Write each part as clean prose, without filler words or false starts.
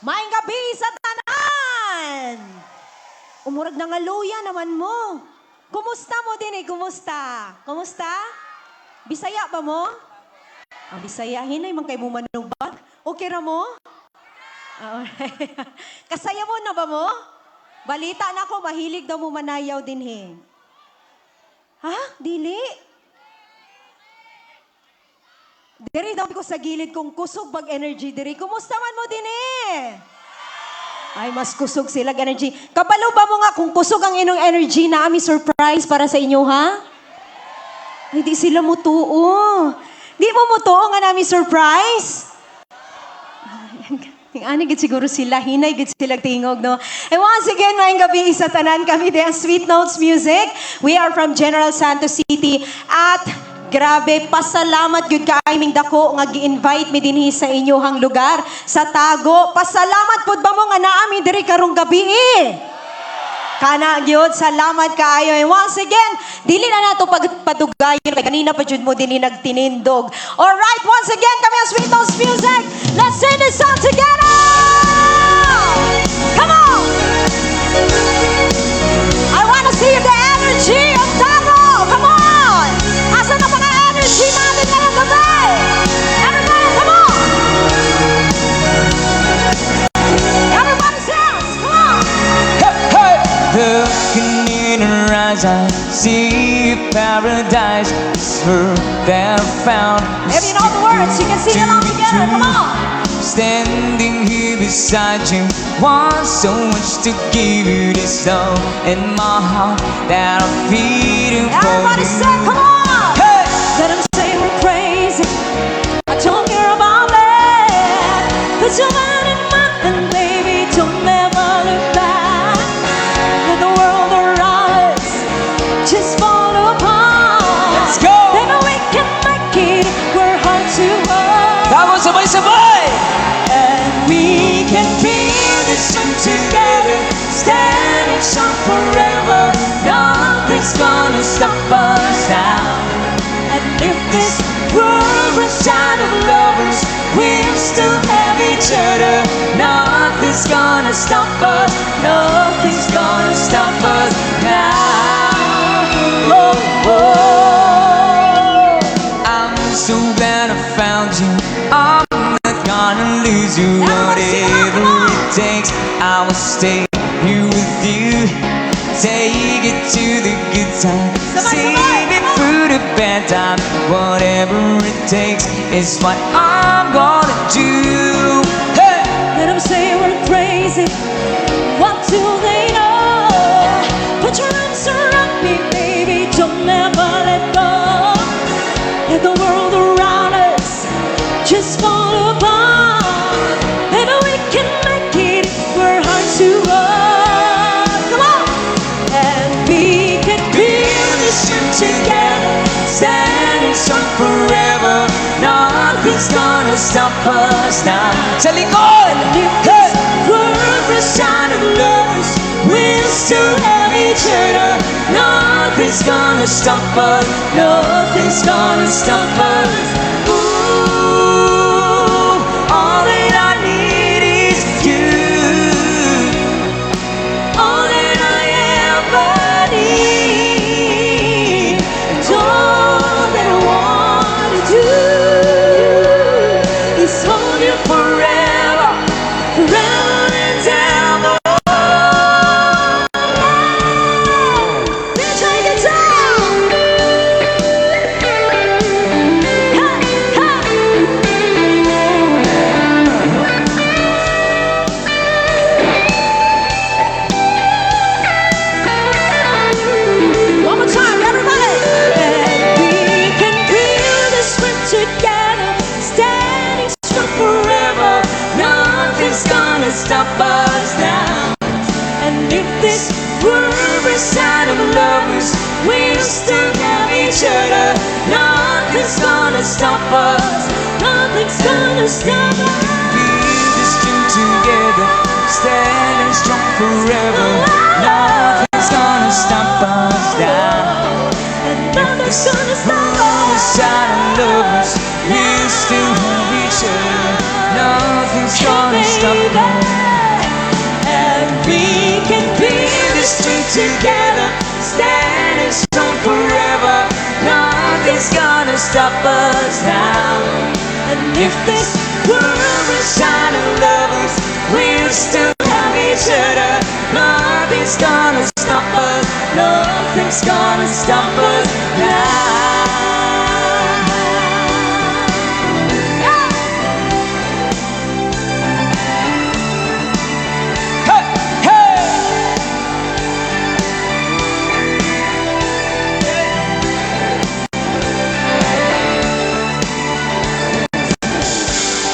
Maayong gabi sa tanan! Umurag na nga luya naman mo. Kumusta mo din Kumusta? Kumusta? Bisaya ba mo? Ah, Bisaya. Hinay man kay mo manubat. Okay ra mo? Alright. Kasaya mo na ba mo? Balita na ko, mahilig daw mo manayaw din Ha? Dili? Diri daw ko sa gilid kung kusog bag energy diri. Kumusta man mo din Ay, mas kusog sila energy. Kabalo ba mo nga kung kusog ang inong energy na ami surprise para sa inyo, ha? Ay, di sila mutuo. Di mo mutuo nga nami surprise? Ani gid siguro sila, hinay gid sila tingog, no? And once again, maayong gabi sa tanan kami din Sweet Notes Music. We are from General Santos City at grabe, pasalamat gyud kaayong dako nga gi-invite mi dinhi sa inyohang lugar sa Tago. Pasalamat pud ba mo nga naami diri karong gabi Kana gyud, salamat kaayo. And once again, dili na nato pagpatugayon kay kanina pa jud mo dinhi nagtinindog. All right, once again, kami ang Sweet Notes Music. Let's sing this song together. Come on. I wanna see the energy of Tago. Come on. Asa na mga energy natin ngayong gabi? Everybody, come on. Everybody sounds, come on. Hey, looking in her eyes, I see paradise. Her that I found. If you know the words, you can sing along together. Come on. Standing here beside you, want so much to give you this love in my heart that I'm feeding for Everybody you. say, come on. Hey! Let them say we're crazy. I don't care about that. Put your mind in mine, and baby, don't ever look back. Let the world around us just fall apart. Let's go! Then we can make it. We're hard to hold. Vamos, sabay-sabay! And we can be This one together, standing strong forever. Nothing's gonna stop us now. And if this World runs out of lovers, we'll still have each other. Nothing's gonna stop us. Nothing's gonna stop us now. Oh, oh. I'm so glad I found you. I'm not gonna lose you. Whatever it takes, I will stay here with you. Take it to the good times. Save it through the bad times. Whatever it takes is what I'm gonna do. Hey! let them say we're crazy. What do they know? Put your arms around me, baby. Don't ever let go. Let the world around us just fall apart. Maybe we can make it. We're hard to hold. Come on. And we can Build this ship together, standing strong forever. Nothing's gonna stop us now. Sa likod! Hey! world Rush out of lovers, we'll still have each other. Nothing's gonna stop us. Nothing's gonna stop us. Ooh, all that I need is you. All that I ever need, and all that I want to do is hold you forever, forever and ever. DJ guitar. Hey, one more time, everybody. And we can build this sprint together, standing strong forever. Nothing's gonna stop us now. And if this World is out of lovers, we'll still have each other. Nothing's gonna stop us. nothing's gonna stop us. Build this dream together, standing strong forever. Nothing's gonna stop us now. And nothing's gonna stop World us. is out of lovers, we'll still have each other. Nothing's gonna stop us. together, standing strong forever. Nothing's gonna stop us now. And if this world runs out of lovers, we'll still have each other. Nothing's gonna stop us. Nothing's gonna stop us now.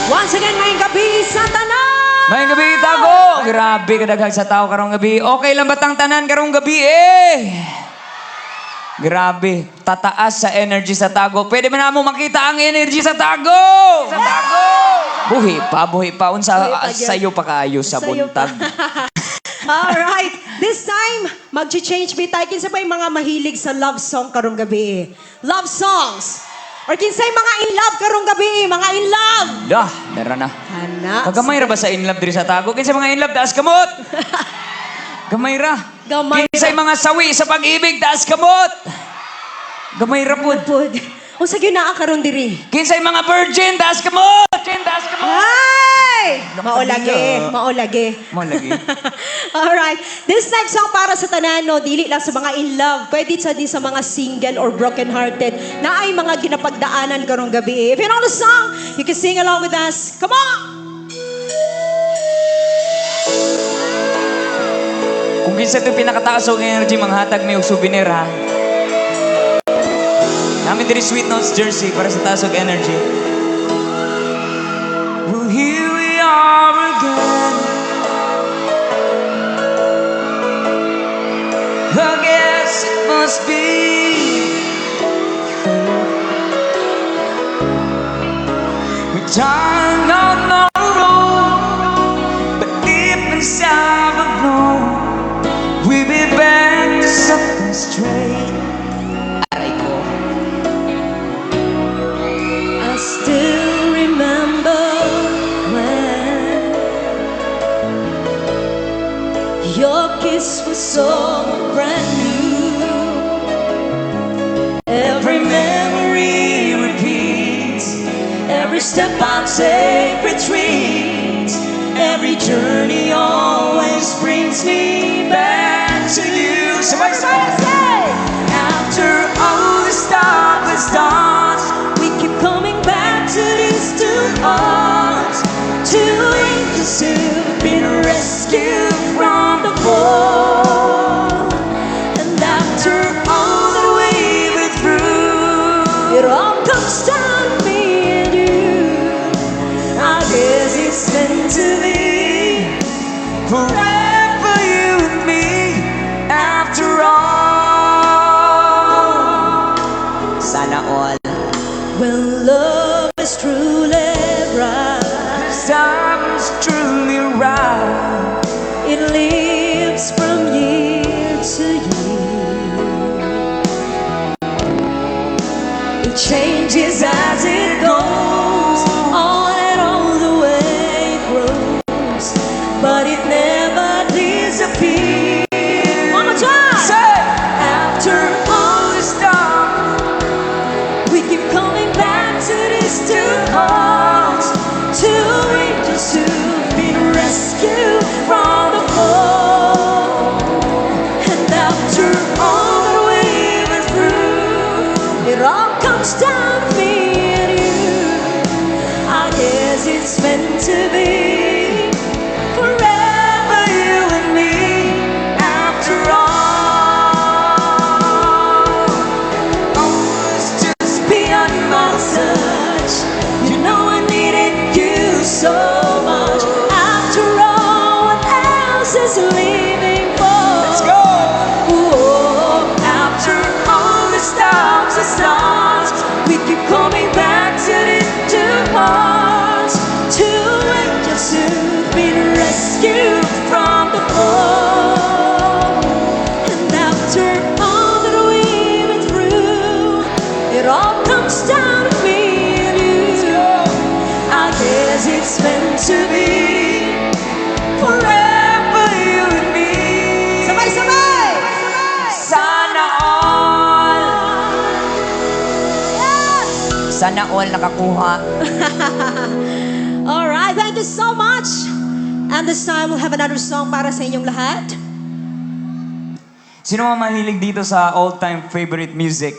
Once again, ngayong gabi sa tanan! May gabi tago. Grabe kadaghan sa tao karong gabi. Okay lang batang tanan karong gabi eh. Grabe, tataas sa energy sa tago. Pwede ba namo makita ang energy sa tago? Sa tago. Buhi pa unsa sayo pa kaayo sa Sayo pa. buntag. Alright, this time, mag-change me tayo. Kinsa pa yung mga mahilig sa love song karong gabi? Love songs. Or kinsay mga in love karong gabi? Mga in love. Dah, dara na. Hana. Kagamay ra ba sa inlove diri sa tago? Kinsa mga inlove taas kamot? Gamay ra. Gamay ra. Kinsay mga sawi sa pag-ibig taas kamot? Gamay ra pud. Pud. O sa gyud naa karon diri. Kinsay mga virgin taas kamot? Virgin taas kamot. Ay! Maolage, maolage. Mo lagi. Alright. This next song para sa tanan, no, dili lang sa mga in love. Pwede sa din sa mga single or broken-hearted na ay mga ginapagdaanan karong gabi. If you know the song, you can sing along with us. Come on! Kung kinsa ito pinakataas og energy, manghatag may og souvenir ha. Namin diri Sweet Notes jersey para sa taas og energy. Well, here we are again. I guess it must be we're dying on our own, but deep inside I know we'll be back to something straight. Aray ko. I still remember when your kiss was so brand new. Every memory repeats. Every step I take retreats. Every journey always brings me back to you. Somebody say! After all the starless dawns, We keep coming back to these two hearts. Two angels who've been rescued from the fall. And after all that we've been through, it all comes down to me and you. I guess it's meant to be. forever you and me. After all, sana all. When love is truly right, This time is truly right. it lives from year to year. It changes as it goes, on and on the way it grows, but it never disappears. One more time. Say, After all this time, we keep coming back to these two hearts, two angels who've been rescued from the fall. And after all that we've been through, it all comes down to me and you. I guess it's meant to be. Forever you and me. After all, always just beyond my touch, you know I needed you so much. After all, what else is leaving for? let's go. Ooh, after all the stops and starts, we keep coming back to these two hearts, two angels who've been rescued from the fall. And after all that we've been through, it all comes down to me and you. I guess it's meant to be. Forever you and Sana all nakakuha. Alright, thank you so much. And this time, we'll have another song para sa inyong lahat. Sino mga mahilig dito sa all-time favorite music?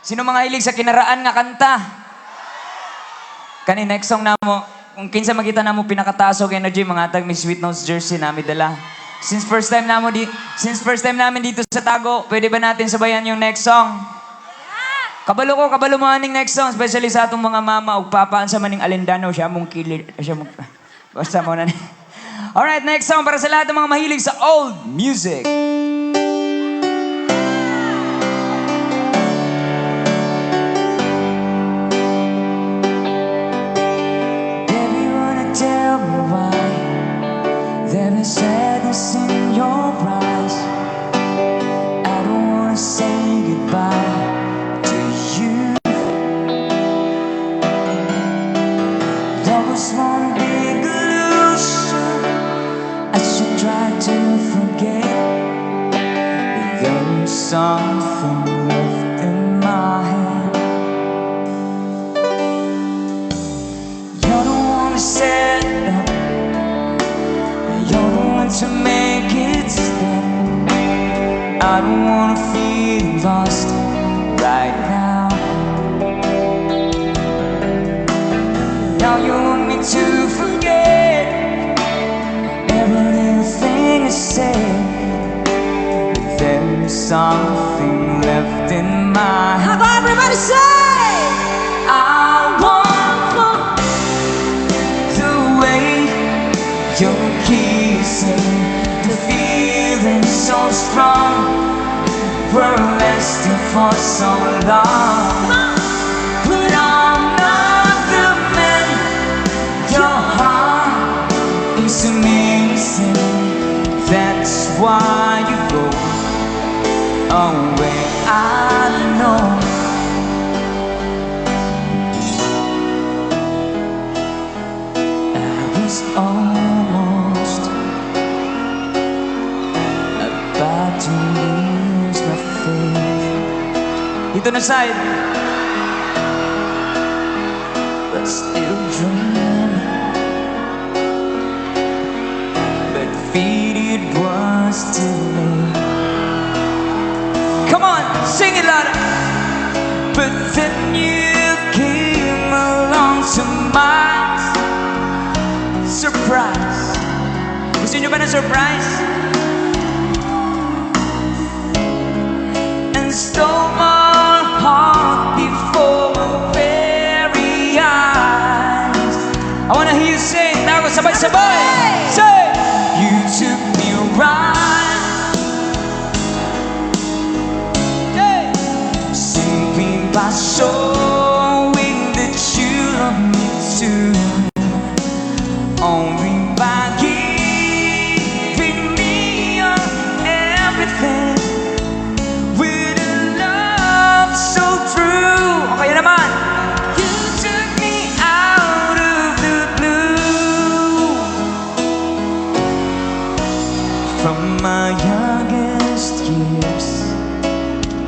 Sino mga hilig sa kinaraan nga kanta? Kani next song namo, kung kinsa makita namo pinakataas og energy mga tag may Sweet Notes jersey nami dala. Since first time namin dito sa Tago, pwede ba natin sabayan yung next song? Kabalo mo aning next song, especially sa atong mga mama ug papa sa maning Alindano, siya mong kilir, siya mong basta mo na. Alright, next song para sa lahat ng mga mahilig sa old music. Baby, wanna tell me why there is sadness in your eyes. I don't wanna say goodbye to you. There was one big illusion I should try to forget. There was something left in my head. You're the one who set it up. You're the one to make it stop. I don't wanna feel lost right now. Now you want me to forget every little thing I said. There is something left in my How heart. about everybody say? I want the way you're kissing, the feeling so strong. We're lasting for so long. But I'm not the man. Your heart is amazing. That's why you go away. I know. I was almost about to lose my faith. Dito na side. But still dreaming. But feet it was too late. Come on, sing it louder. But then you came along to my surprise. Gusto niyo ba ng surprise? And stole my heart before my very eyes. I wanna hear you sing. Tago, sabay-sabay. Say, you took me right. Yeah. Simply by showing that you love me too. Only by giving me your everything. With a love so true. Okay naman. You took me out of the blue. From my youngest years.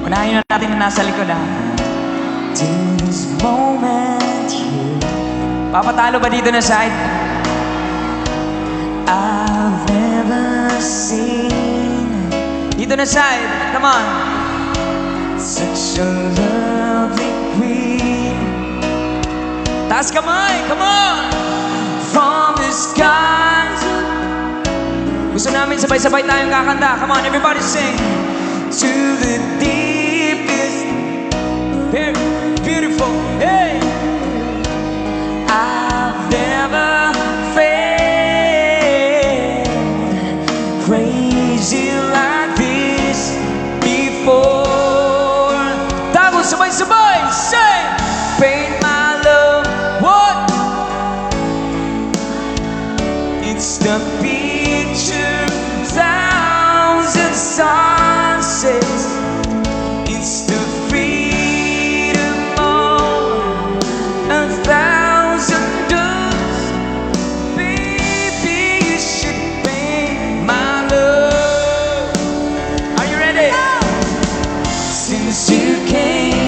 Unahin na natin na nasa likod ha. Till this moment here. Papatalo ba dito na side? I've never seen. Dito na side, come on. Such a lovely queen. Taas kamay, come on. From the skies. Gusto namin sabay-sabay tayong kakanta. Come on, everybody sing. To the deepest. Very beautiful. Hey. I've never felt crazy like this before. Tago, sabay-sabay, say, paint my love. What? It's the picture, thousand sunsets. It's the freedom of a thousand doves. Baby, you should paint my love. Are you ready? Since you came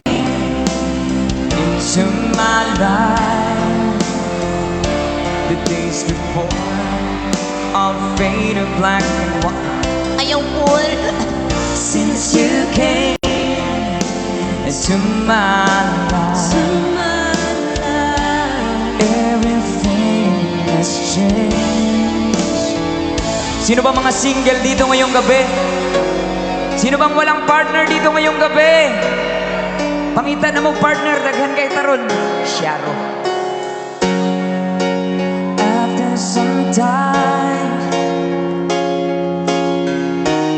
the days before, all faded black and white. Ayaw po. Since you came into my life, everything has changed. Sino ba mga single dito ngayong gabi? Sino bang walang partner dito ngayong gabi? Pangita na mo partner, daghan kay taron. Sharo. After some time,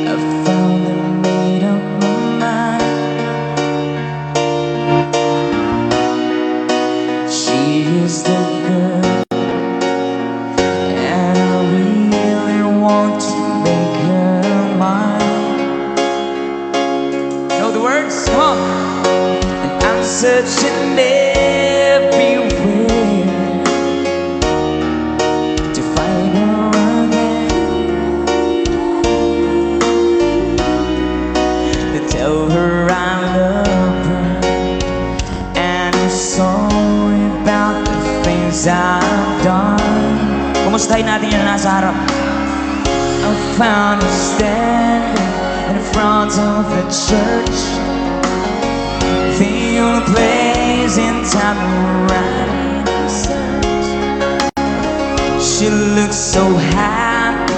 I finally made up my mind. She is the girl, and I really want to make her mine. Know the words? Come on. And I'm searching everywhere to find her again, to tell her I love her and I'm sorry about the things I've done. Kumustahin natin yung nasa harap. I found her standing in front of the church, the only place in time around. She looks so happy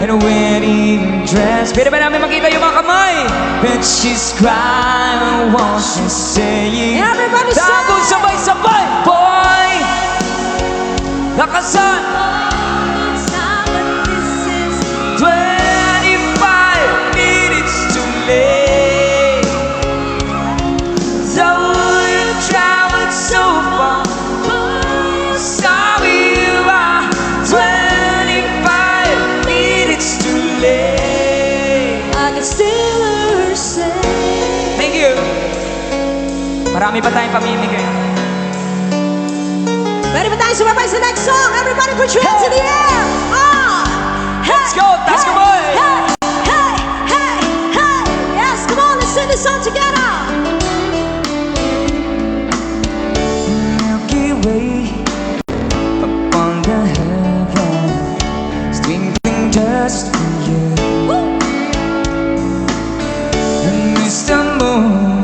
in a wedding dress. Pwede ba namin makita yung mga kamay? But she's crying while she's saying, Everybody say! Tago sabay-sabay! Boy! Lakasan! 25 minutes too late. Though you traveled so far, sorry you are 25 minutes too late. I can still hear her say. Thank you. Marami pa tayong pamimigay. Ready ba tayo sumabay sa next song? Everybody put your hands in the air! Hey! Let's go, taas ka, boy! Hey! Hey! Hey! Hey! Yes, come on, let's sing this song together! Milky Way upon the heavens, twinkling just for you. Woo! And Mr. Moon,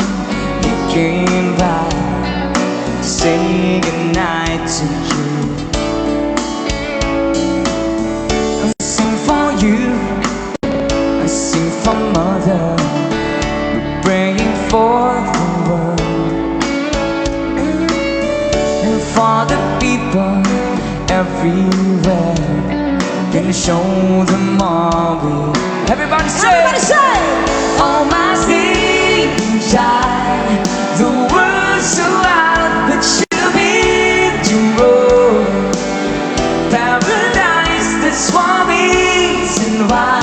you came by to say goodnight to you. I sing for you, I sing for Mother, we're praying for the world and for the people everywhere. Can show them all we. Everybody say! Everybody say! Oh my sleeping child, the world's so out, but you'll be to roll. Paradise that's for me and why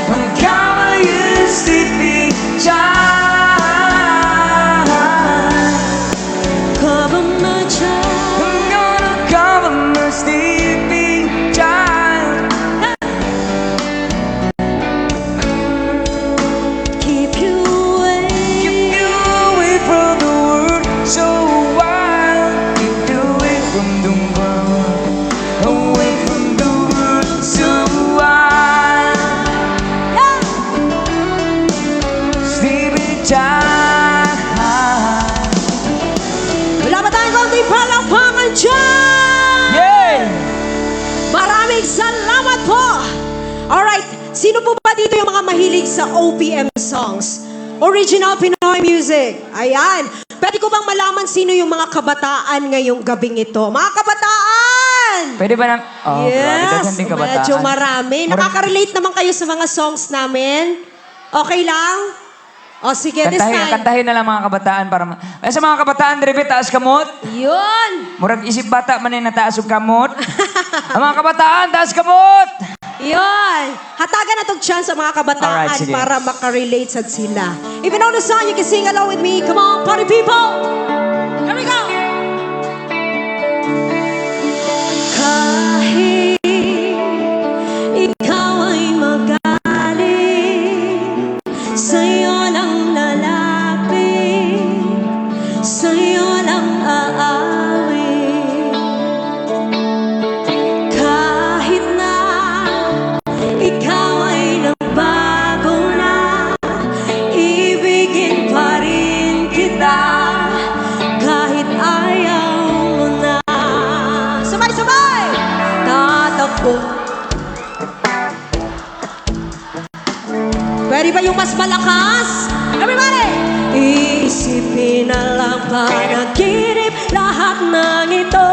uncover you sleeping child. Cover my child. I'm gonna cover my sleeping child. Keep you away. Keep you away from the world so wild. Keep you away from the world, away from the world so wild. Sleeping child. Wala ba tayong konting palakpakan dyan? Yay! Maraming salamat po! Alright, sino po ba dito yung mga mahilig sa OPM songs? Original Pinoy music. Ayan. Pwede ko bang malaman sino yung mga kabataan ngayong gabing ito? Mga kabataan! Pwede ba na? Oh, grabe, Yes, daghan din kabataan. medyo marami. Nakaka-relate naman kayo sa mga songs namin? Okay lang? O sige, this time. Kantahin na lang mga kabataan para sa mga kabataan, Drive, taas kamot. Yun! Murag isip bata man na taas og kamot. Ang mga kabataan, taas kamot. Yun! Hatagan na tong chance sa mga kabataan Alright, sige. para makarelate sa sila. If you know the song, you can sing along with me. Come on, party people! Here we go! Kahit ikaw ay magaling, sa'yo lang lalapit, sa'yo lang aawit. tatakbo. Pwede ba yung mas malakas? Everybody! Iisipin na lang panaginip lahat ng ito.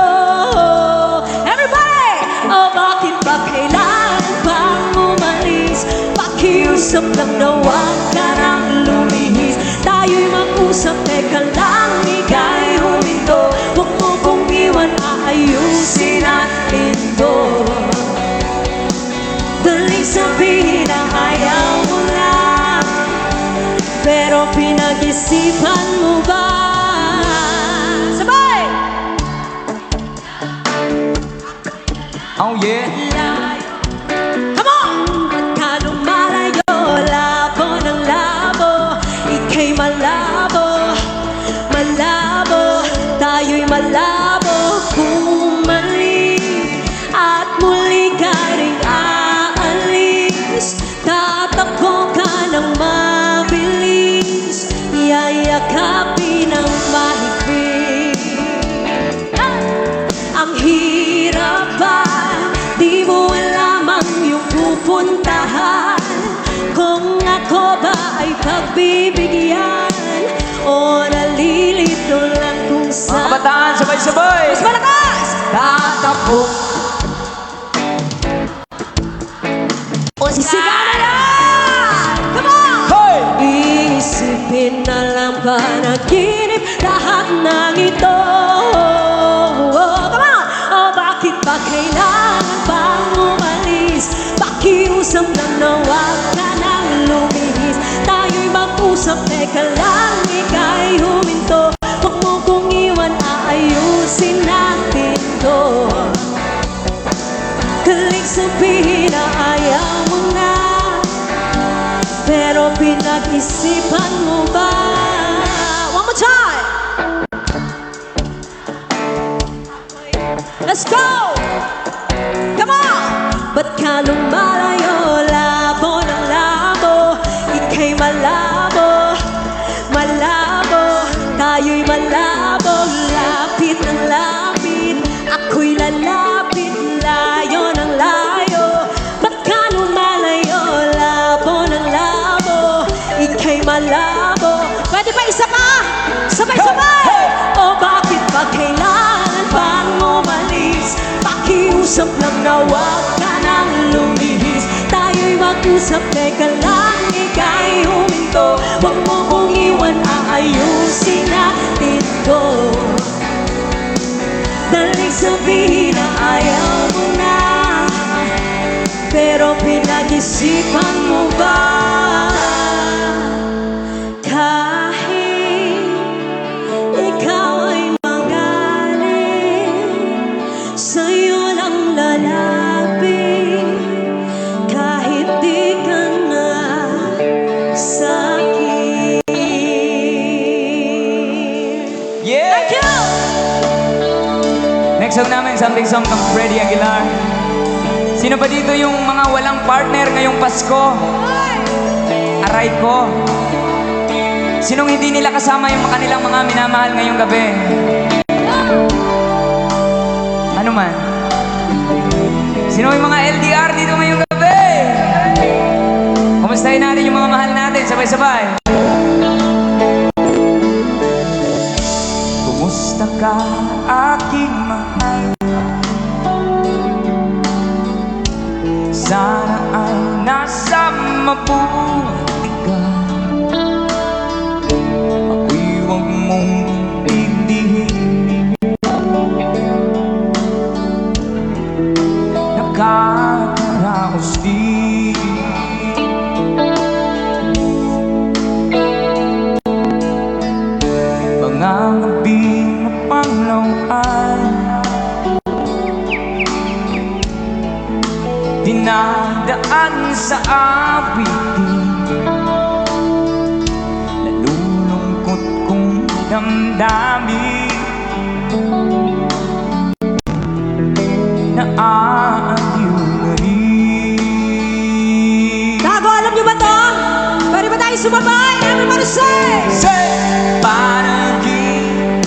Everybody! O bakit ba kailangan pang umalis? Pakiusap lang na huwag ka nang lumihis. Tayo'y mag-usap, teka lang, ika'y huminto. Huwag mo kong iwan, aayusin natin to. Daling sabihin na ayaw mo na, pero pinag-isipan mo ba? Sabay! Oh yeah. Come on! Pagka lumalayo, labo ng labo, ika'y malabo, malabo, tayo'y malabo. Bumalik at muli ka rin aalis. Tatakbo ka ng mabilis, yayakapin ng mahigpit. Ang hirap ba? Di mo alam ang iyong pupuntahan. Kung ako ba ay pagbibigyan o nalilito lang kung Mga saan. kabataan, sabay-sabay. Mas malakas! Tatakbo. Sigaw na lang! Come on! Hoy! Iisipin na lang panaginip lahat ng ito. Come on! O bakit ba kailangan pang umalis? Pakiusap lang na huwag ka nang lumihis. Tayo'y mag-usap, teka lang, ika'y huminto. Huwag mo kong iwan, aayusin natin to. Galing sabihin na ayaw mo na, pero pinag-isipan mo ba? One more time! Let's go! Come on! Ba't ka lumalayo, labo ng labo, ika'y malabo, malabo, tayo'y malabo, lapit ng lapit, ako'y lalapit, layo ng layo. Ba't ka lumalayo, labo ng labo, ika'y malabo. Pwede pa isa pa? Sabay-sabay! O bakit ba kailangan pang umalis? Pakiusap lang na huwag ka nang lumihis. Tayo'y mag-usap, teka lang, ika'y huminto. Huwag mo kong iwan, aayusin natin to. Daling sabihin na ayaw mo na, pero pinag-isipan mo ba? Kahit ikaw ay magaling, sa'yo lang lalapit. Kahit di ka na sa'kin. Yeah! Thank you! Next song namin, something song ng Freddy Aguilar. Sino ba dito yung mga walang partner ngayong Pasko? Aray ko. Sinong hindi nila kasama yung kanilang mga minamahal ngayong gabi? Ano man? Sino yung mga LDR dito ngayong gabi? Kumustahin natin yung mga mahal natin, sabay-sabay. Kumusta ka, aking mahal? Sana ay nasa mabuti ka. Ako'y huwag mong intindihin. Nakakaraos din. Mga gabi na panglawan, dinadaan sa awitin. Nalulungkot kong damdamin, naaaliw na rin. Tago, alam niyo ba to? Pwede ba tayo sumabay? Everybody say! Say, panaginip.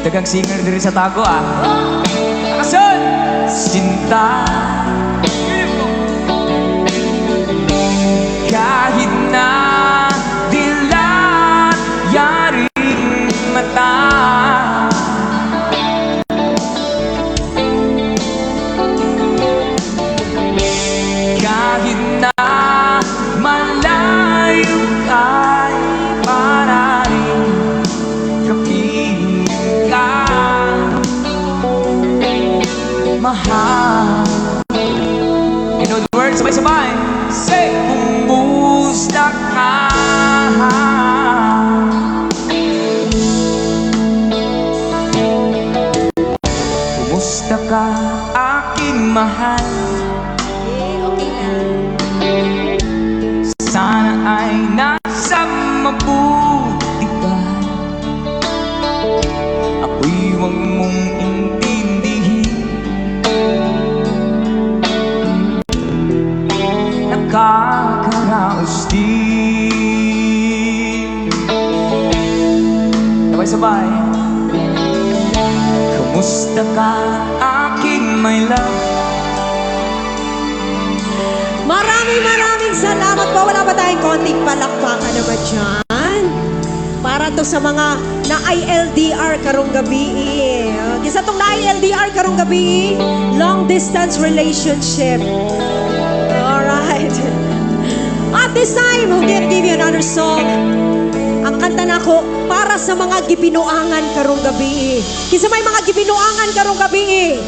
Dagang singer diri sa Tago ah. Akason! Sinta. Kahit na dilat yaring mata, kahit na malayo kay para rin kapiling ka, mahal. In other words, sabay-sabay. Say, kumusta ka? Kumusta ka, aking mahal? Okay lang. Sana ay nasa mabuti ka. Ako'y huwag mong intindihin. Nakakaraos din. Sabay-sabay. Kumusta ka, aking my love? Maraming salamat po. Wala ba tayong konting palakpakan naman dyan? Para to sa mga na-ILDR karong gabi. Isa tong na-ILDR karong gabi, long distance relationship. Alright. At this time, we're gonna give you another song. Ang kanta na ko, para sa mga gibinuangan karong gabi. Kisa may mga gibinuangan karong gabi.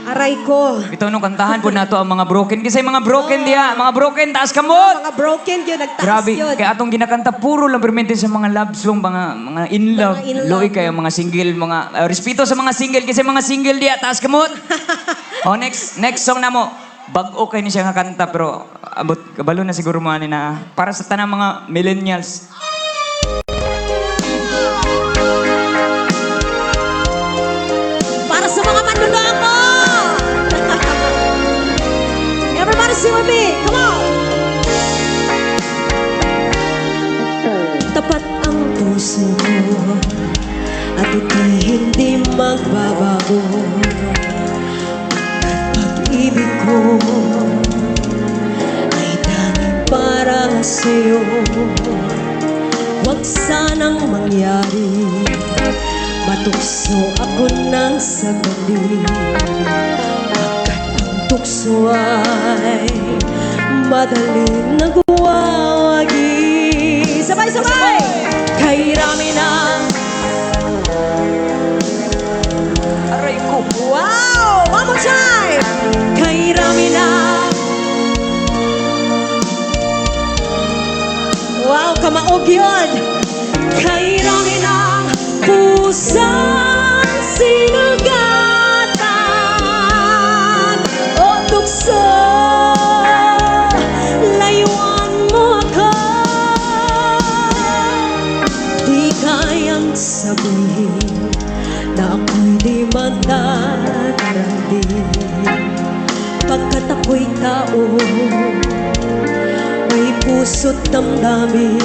Aray ko. Ito nung kantahan po nato ang mga broken. Kasi mga broken diya, mga broken, taas kamot! Mga broken yun, nagtaas Grabe, yun. kaya atong ginakanta puro lang permente sa mga love song, mga in love. Mga in love. Loy kayo, mga single, mga respeto sa mga single kasi mga single diya, taas kamot. Oh, next song na mo. Bag-o kayo ni siya nga kanta pero abot kabalo na siguro mo na para sa tanang mga millennials. Para sa mga manluloko! Everybody sing with me! Come on! Tapat ang puso ko at ito'y hindi magbabago. Pag-ibig ko ay tanging para sa'yo. Huwag sanang mangyari, matukso ako ng saglit. Pagkat ang tukso ay madaling nagwawagi. Sabay-sabay! Kay rami ng... Aray ko! Wow! One more time! Kay rami ng... Wow, kamaog yun! Kay rami ng pusang sinugatan o tukso, layuan mo ako. Di kayang sabihin na ako'y di magdadarating. Pagkat ako'y tao, may puso't damdamin.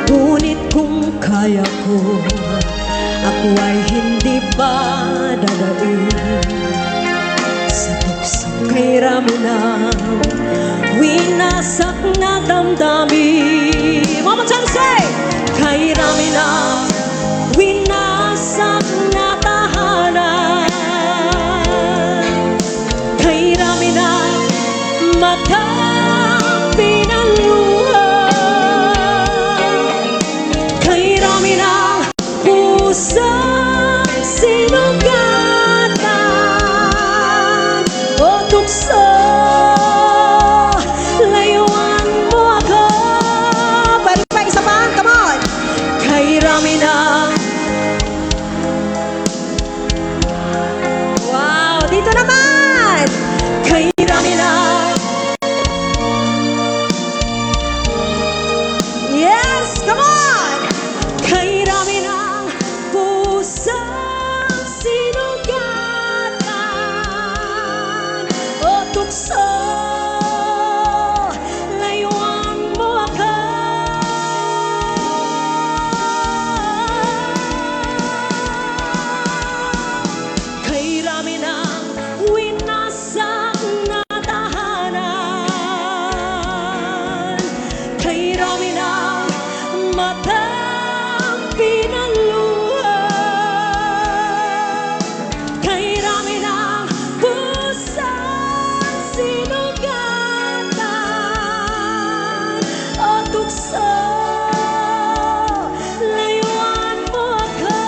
Ngunit kung kaya ko, ako ay hindi pa dadaig sa tuksong kay rami ng winasak na damdamin. Mama Chan say! Kay rami ng winasak na tahanan, kay rami ng matang pinaluha, kay rami ng pusang sinugatan o tukso, layuan mo ako. Pwede pa isa pa, come on! Kay rami ng... Wow, dito naman! Kay rami ng... Yes, come on! Kay rami ng pusang sinugatan o tukso, layuan mo ako. matang pinaluhan. Kay rami ng pusang sinugatan o tukso, layuan mo ako.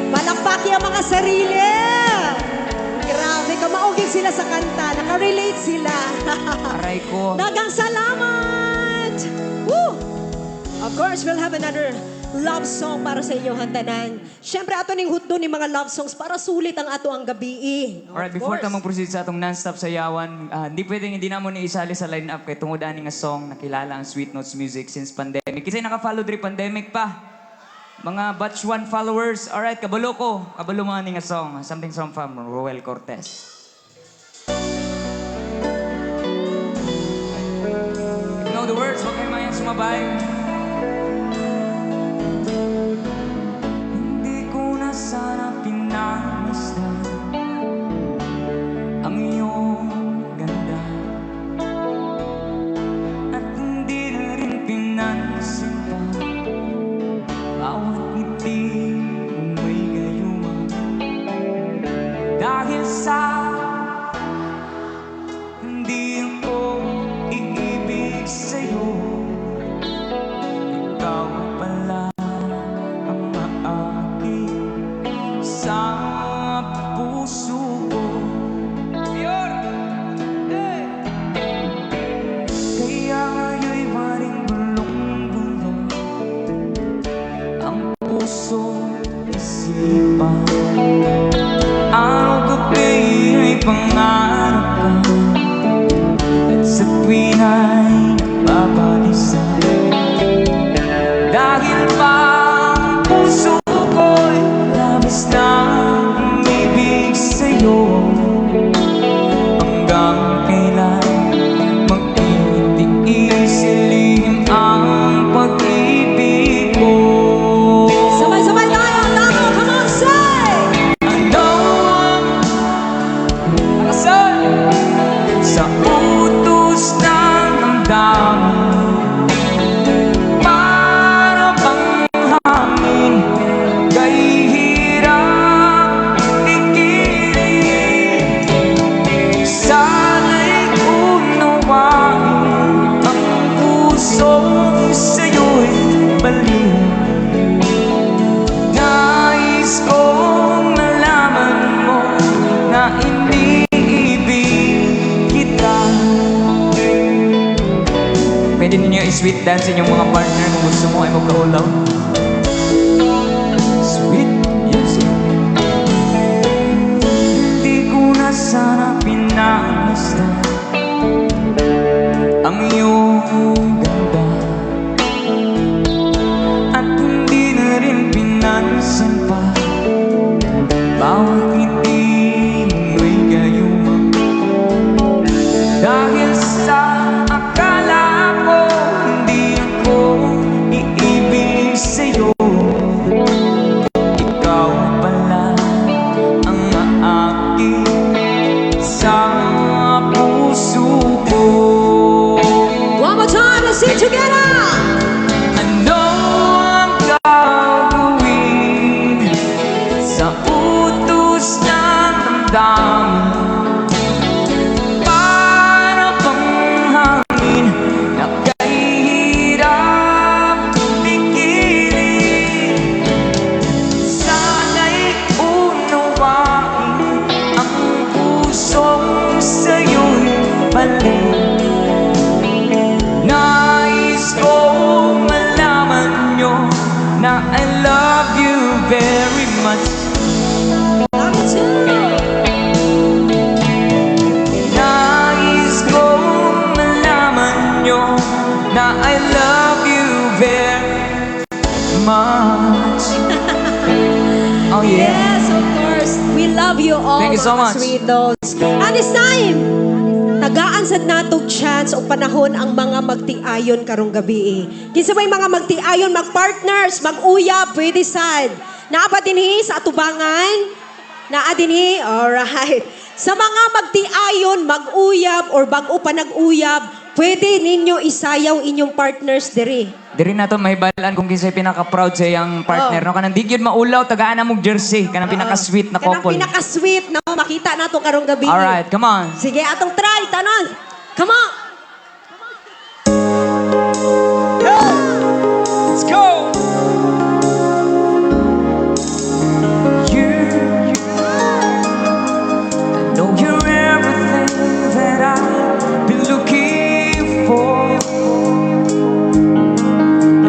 Malakpak yung mga sarili. Grabe, kamaugin sila sa kanta. Nakarelate sila. Aray ko. Dagang salamat! Woo! Of course, we'll have another love song para sa inyo, hantanan. Siyempre, ato ning hutdo ni mga love songs para sulit ang ato ang gabi. Alright, before ta mag-proceed sa atong non-stop sayawan, hindi pwedeng hindi na mo ni isali sa line-up kay tungod ani nga song nakilala ang Sweet Notes Music since pandemic. Kasi naka-follow diri pandemic pa. Mga batch 1 followers. Alright, kabalo ko. Kabalo mo ani nga song. Something from Roel Cortez. You know the words, wag kayo mayang sumabay. Hindi ko na sana pinangasdan ang iyong ganda at hindi na rin pinansin pa bawat ngiti mong may gayuma dahil sa hindi ako iibig sa'yo. Ikaw pala ang aking sa puso ko. Kaya ngayon'y maring bulong-bulong ang puso isipan. Araw-gabi ay pangarap ka at sa tuwin ay babalisan. Dahil pa ang puso ko'y labis na umibig sa'yo. Hanggang kailan magtitiis silihim ang pag-ibig ko. Sabay-sabay tayo! Tama! Come on, say! Ano ang nakasal sa utos ng damdamin? Para bang hangin kay hirap ikilig. Sana'y unawain ang pusong sa'yo'y baliw. Nais kong malaman mo na iniibig kita. Pwede ninyo i-sweet dance inyong mga partner kung gusto mo ay magkaulaw. Sweet music. Hindi ko na sana pinangasdan ang iyong ganda at hindi na rin pinansin pa bawat ngiti mong may gayuma. Dahil sa akala ko hindi ako iibig sa'yo. Ikaw pala ang aking sa puso ko. One more time, let's sing together! Ano ang gagawin sa utos ng damdamin? Para bang hangin na kay hirap pigiling. Sana'y unawain ang pusong sa'yo'y balik. Nais kong malaman nyo na I love you very much. Love you too! Nais kong malaman nyo na I love you very much. Oh yeah. Yes, of course. We love you all, Thank you so mga much. sweet notes. And it's time! Tagaan sad natog chance o panahon ang mga magtiayon karong gabi. Kinsa may mga magtiayon, magpartners, mag-uyab, pwede sad. Naapat dinhi sa atubangan. Naa dinhi? Alright. Sa mga magtiayon, mag-uyab, or bago pa nag-uyab, pwede ninyo isayaw inyong partners diri. Diri na to mahibalaan kung kinsay pinaka-proud sa iyang partner. Oh. No? Kanang di gyud maulaw, tagaan na mong jersey. Kanang pinaka-sweet na couple. Kanang pinaka-sweet, no? Makita na to karong gabi. Alright, come on. Sige, atong try, tanon. Come on. Let's go! I know you're everything that I've been looking for.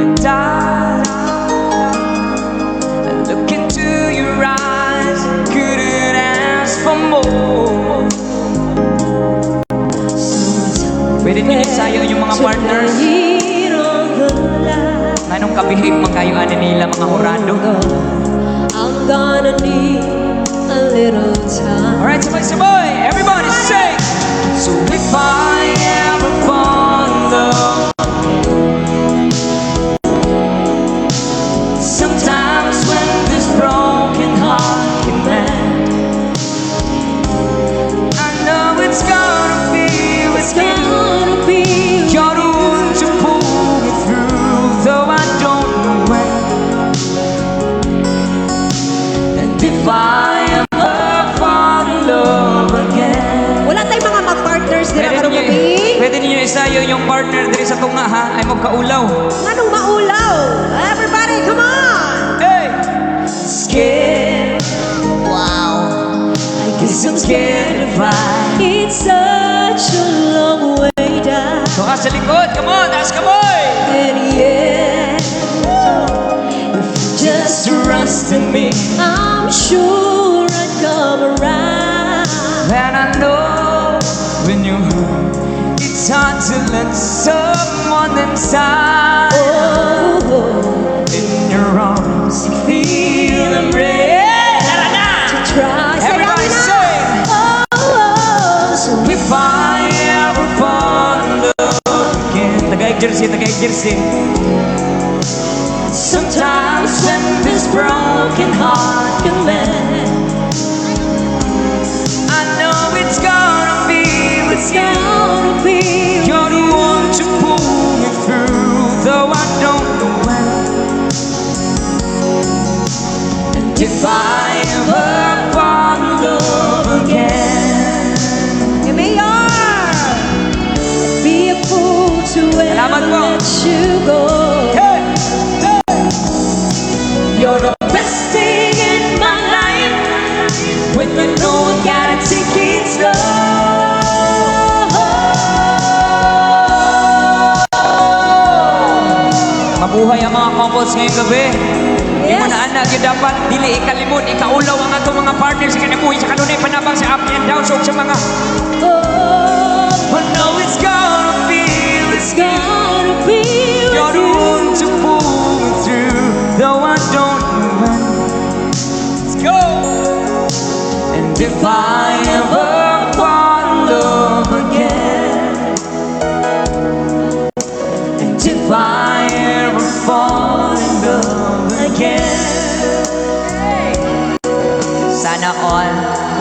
And I look into your eyes, couldn't ask for more. Pwede niyo isayaw yung mga partners. Anong kabihig magkayuan nila mga hurado? I'm gonna need a little time. Alright, sabay-sabay! Everybody sing! So if I ever fall in love, sometimes when this broken heart can mend, I know it's gonna be with you. You're the one to pull me through, though I don't know when. And if I ever fall in love again, Wala tayong mga mag-partners dira karong gabi. pwede ninyo isayaw yung partner diri sa tunga ha, ay magkaulaw. Nganong maulaw? Everybody, come on! Hey! Scared. Wow. I guess I'm scared to fly. It's such a long way down. Tunga sa likod, come on, taas kamay! And yet, Just trust in me. I'm sure I'd come around. And I know when you hurt, it's hard to let someone inside. Oh, In your arms, you feel embraced. try. Everybody sing! Oh, so If I ever fall in love again. Tagaig jersey. Sometimes when this broken heart can mend, I know it's gonna be with it's you. gonna be. You're the one to pull me through, though I don't know when. And if I ever fall in love again, You may are. Be a fool to Salamat ever po. let you go. hey, you're the best thing in my life. When you know I gotta take it slow. Mabuhay ang mga couples ngayong gabi. Di mo Yes. na anak yung dapat dili ikalimot, ikaulaw ang atong mga partners sa kanabuhi sa kanunay panabang sa up and down so sa mga Oh, I know it's gonna be with it's you. gonna be You're with the you. one to pull me through, though I don't know when. Let's go. And if I ever fall in love again, and if I ever fall in love again, sana all.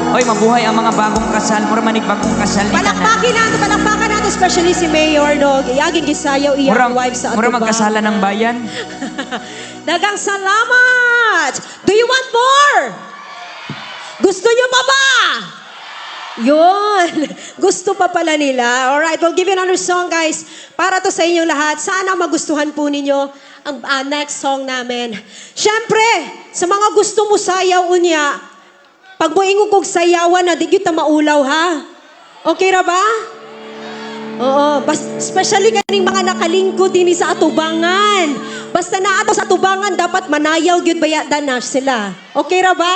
Oy, mabuhay ang mga bagong kasal. Mura manig bagong kasal. ni tanan. Palakpakan nato, especially si Mayor, no? Iyaging gisayaw iyang Mura, wife sa mura atubang. magkasala ng bayan. Dagang salamat! Do you want more? Gusto nyo pa ba? Yun. Gusto pa pala nila. Alright, we'll give you another song, guys. Para to sa inyong lahat. Sana magustuhan po ninyo ang next song namin. Siyempre, sa mga gusto mo sayaw unya, pag mo ingog kong sayawan na, di kita maulaw, ha? Okay ra ba? Oo, especially kaning mga nakalingkod din sa atubangan. Basta na ato sa atubangan, dapat manayaw gyud bayada na sila. Okay ra ba?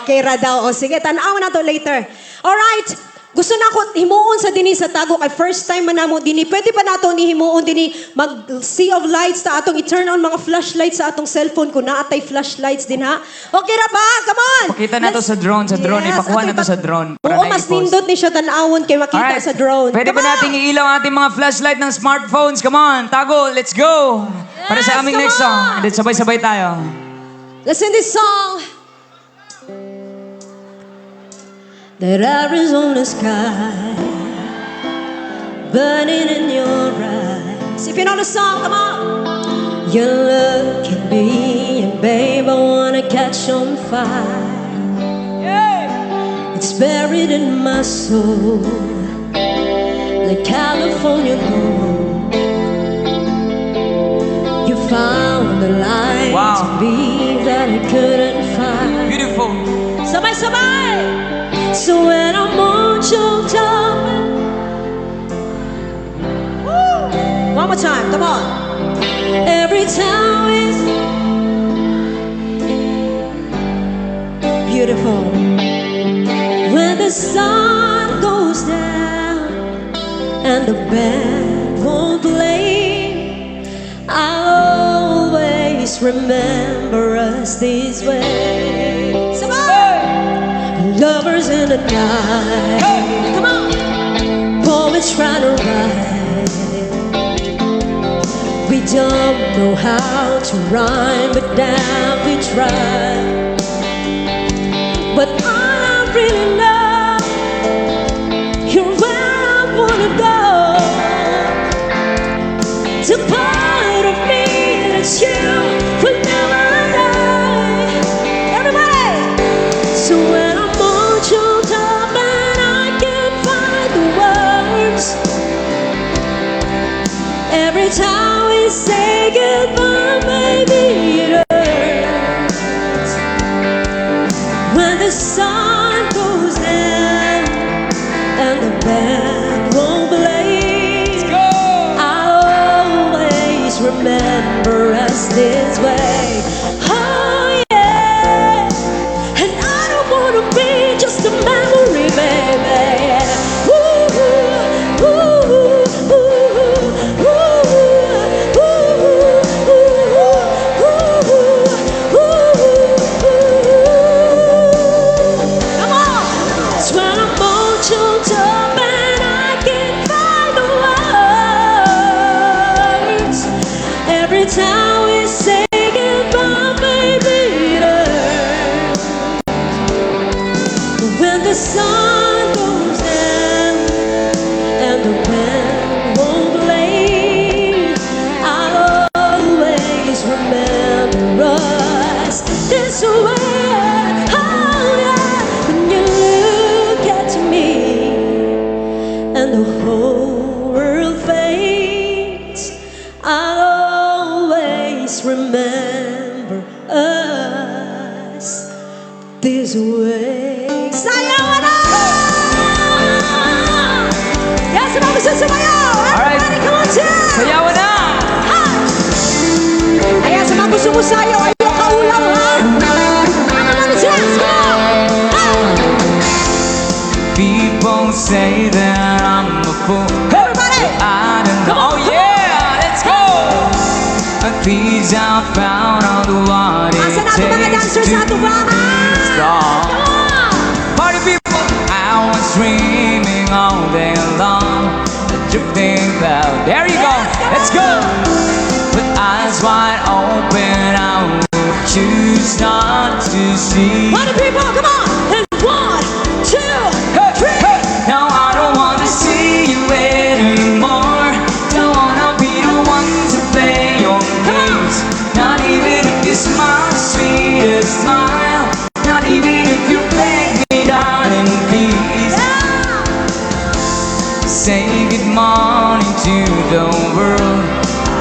Okay ra daw. O sige, tanaw na to later. Alright. Gusto na ko himuon sa dini sa tago kay first time man namo dini. Pwede pa nato ni himuon dini mag sea of lights ta atong i-turn on mga flashlights sa atong cellphone kung naatay flashlights din ha. Okay ra ba? Come on. Pakita na to sa drone, ipakuha na to sa drone. para Oo, na mas i-post. nindot ni siya tanawon kay makita Alright. sa drone. Pwede Come ba on. nating iilaw ang ating mga flashlight ng smartphones? Come on, tago, let's go! Para sa Yes, aming come next song. on. And then sabay-sabay tayo. Listen this song. that Arizona sky burning in your eyes. If you know the song, come on. You're looking me, and babe, I wanna catch on fire. It's buried in my soul, like California gold. You found the light to be that I couldn't find. Beautiful. Sabay-sabay! So when I'm on your top, one more time, come on. Every time is beautiful. When the sun goes down and the band won't play, I'll always remember us this way. Lovers in the night, come on. Poets trying to write. We don't know how to rhyme, but damn we try. But I really know you're where I wanna go. The part of me that's you will never die. Everybody! So when I'm on your top and I can't find the words, every time we say goodbye, baby, it hurts. When the sun goes down and the band won't play, I'll always remember us this way. Oh yeah, and I don't wanna be just a memory, baby. Ooh, ooh, ooh, ooh, ooh, ooh, ooh, ooh, ooh. Come on! It's when I'm on your top and I can't find the words. Every time we say goodbye, baby, it hurts. When the sun goes down and the band won't play, I'll always remember us this way. Oh yeah, when you look at me and the whole world fades, I'll always remember us this way. Sayaw na! Yes, mga gusto sumayaw! Alright. Everybody, come on, Jam! Sayawan na! Ayan, sa mga gusto mo sayaw, ayaw kaulaw, ha? Come on, Jam! Come on! People say that I'm a fool. Everybody! I don't know. Oh yeah, let's go. But please, I found out what it Asa na ito mga takes dancers to sa tubangan? be strong. Come on! Party people, I was dreaming all day long, drifting cloud. There you go. Let's go. With eyes wide open, I would choose not to see. Party people, come on! And 1, 2, 3! Now I don't wanna see you anymore. Don't wanna be the one to play your games. Not even if you smile the sweetest smile. Not even if you beg me, darling, please. Say good morning to the world.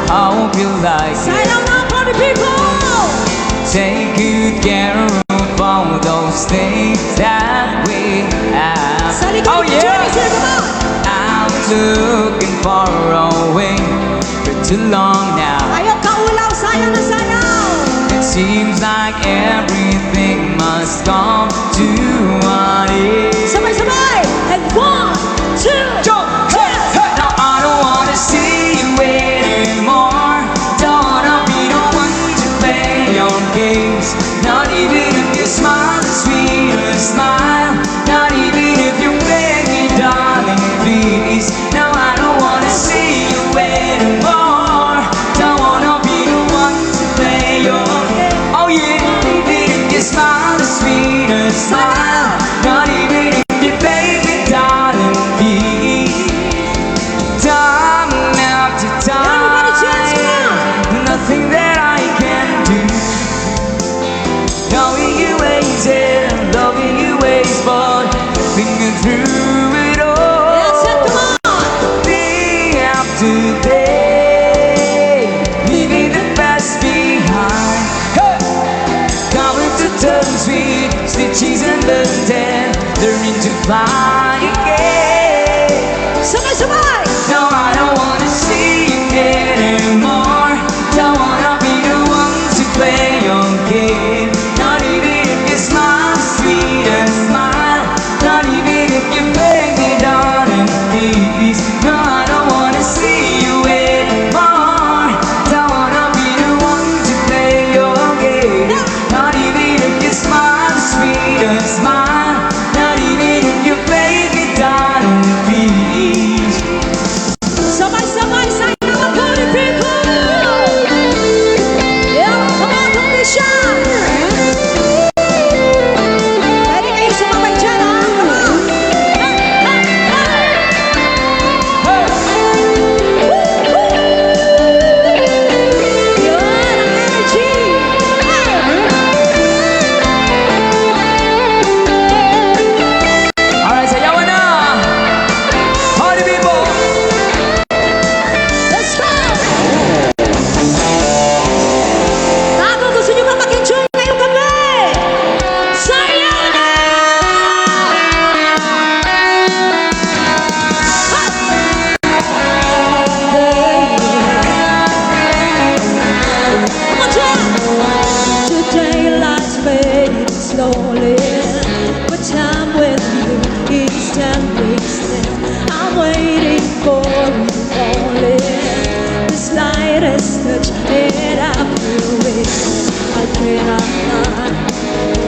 I hope you like it. Sayaw na, party people! Take good care of all those things that we have. Sa likod Oh ni yeah! Jenny, sir, come on! I'm looking far away for too long now. Ayaw kaulaw, sayaw na sayaw! It seems like everything must come to an end. Sabay-sabay! And 1, 2, Jump! Hey! Hey! Now I don't wanna see you anymore. Don't wanna be the one to play your games. Not even if you smile the sweetest smile. Not even if you beg me, darling, please. Now I don't wanna see you anymore. Don't wanna be the one to play your game. Oh yeah, even if you smile the sweetest smile. Not even if you through it all. Yes, and come on. Day after day, leaving the past behind. Hey! Coming to terms with stitches and burns and learning to fly again. Sabay-sabay! No, I don't wanna see you anymore. Don't wanna be the one to play your game. Not even if you smile, sweet and smile. Not even if you beg me, darling, please. No, I don't wanna see you anymore. Don't wanna be the one to play your game. Not even if you smile, sweet and smile. Not even if you beg me, darling, please. Sabay-sabay sa inyo mga party people! Yeah, come on, don't be shy! Pwede kayo sumabay dyan, ha? Come on! Yun, ang energy! Alright, sayawan na! Party people! Let's go! Tago, gusto nyo ba mag-enjoy ngayong gabi? Sayaw na! Come on, John! Today lies fading slowly, but time with you is time wasted. I'm waiting for you only. The slightest touch and I feel it. I cannot lie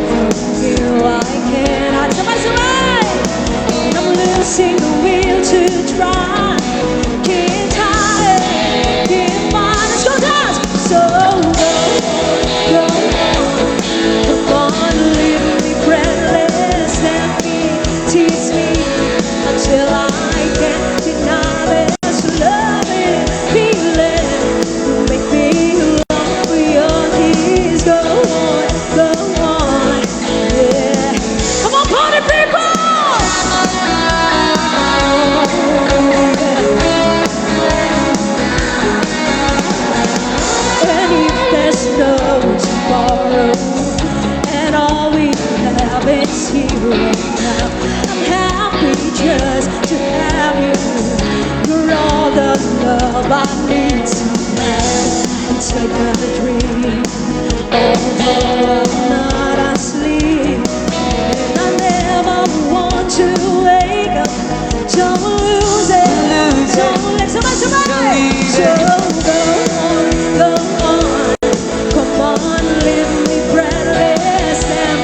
from you. I cannot. Sabay-sabay! I'm losing the will to try. Can't hide it. Can't find. Let's go dance. So go on. Come on, leave me breathless and tease me until I can't deny this loving feeling. Make me long for your kiss. Go on, yeah. Come on, party people! And if there's no tomorrow, and all we have is here and now, I'm happy just to have you. You're all the love I need tonight. It's like a dream, although I'm not asleep. And I never want to wake up. Don't lose it, don't let somebody. So go on. Come on, leave me breathless and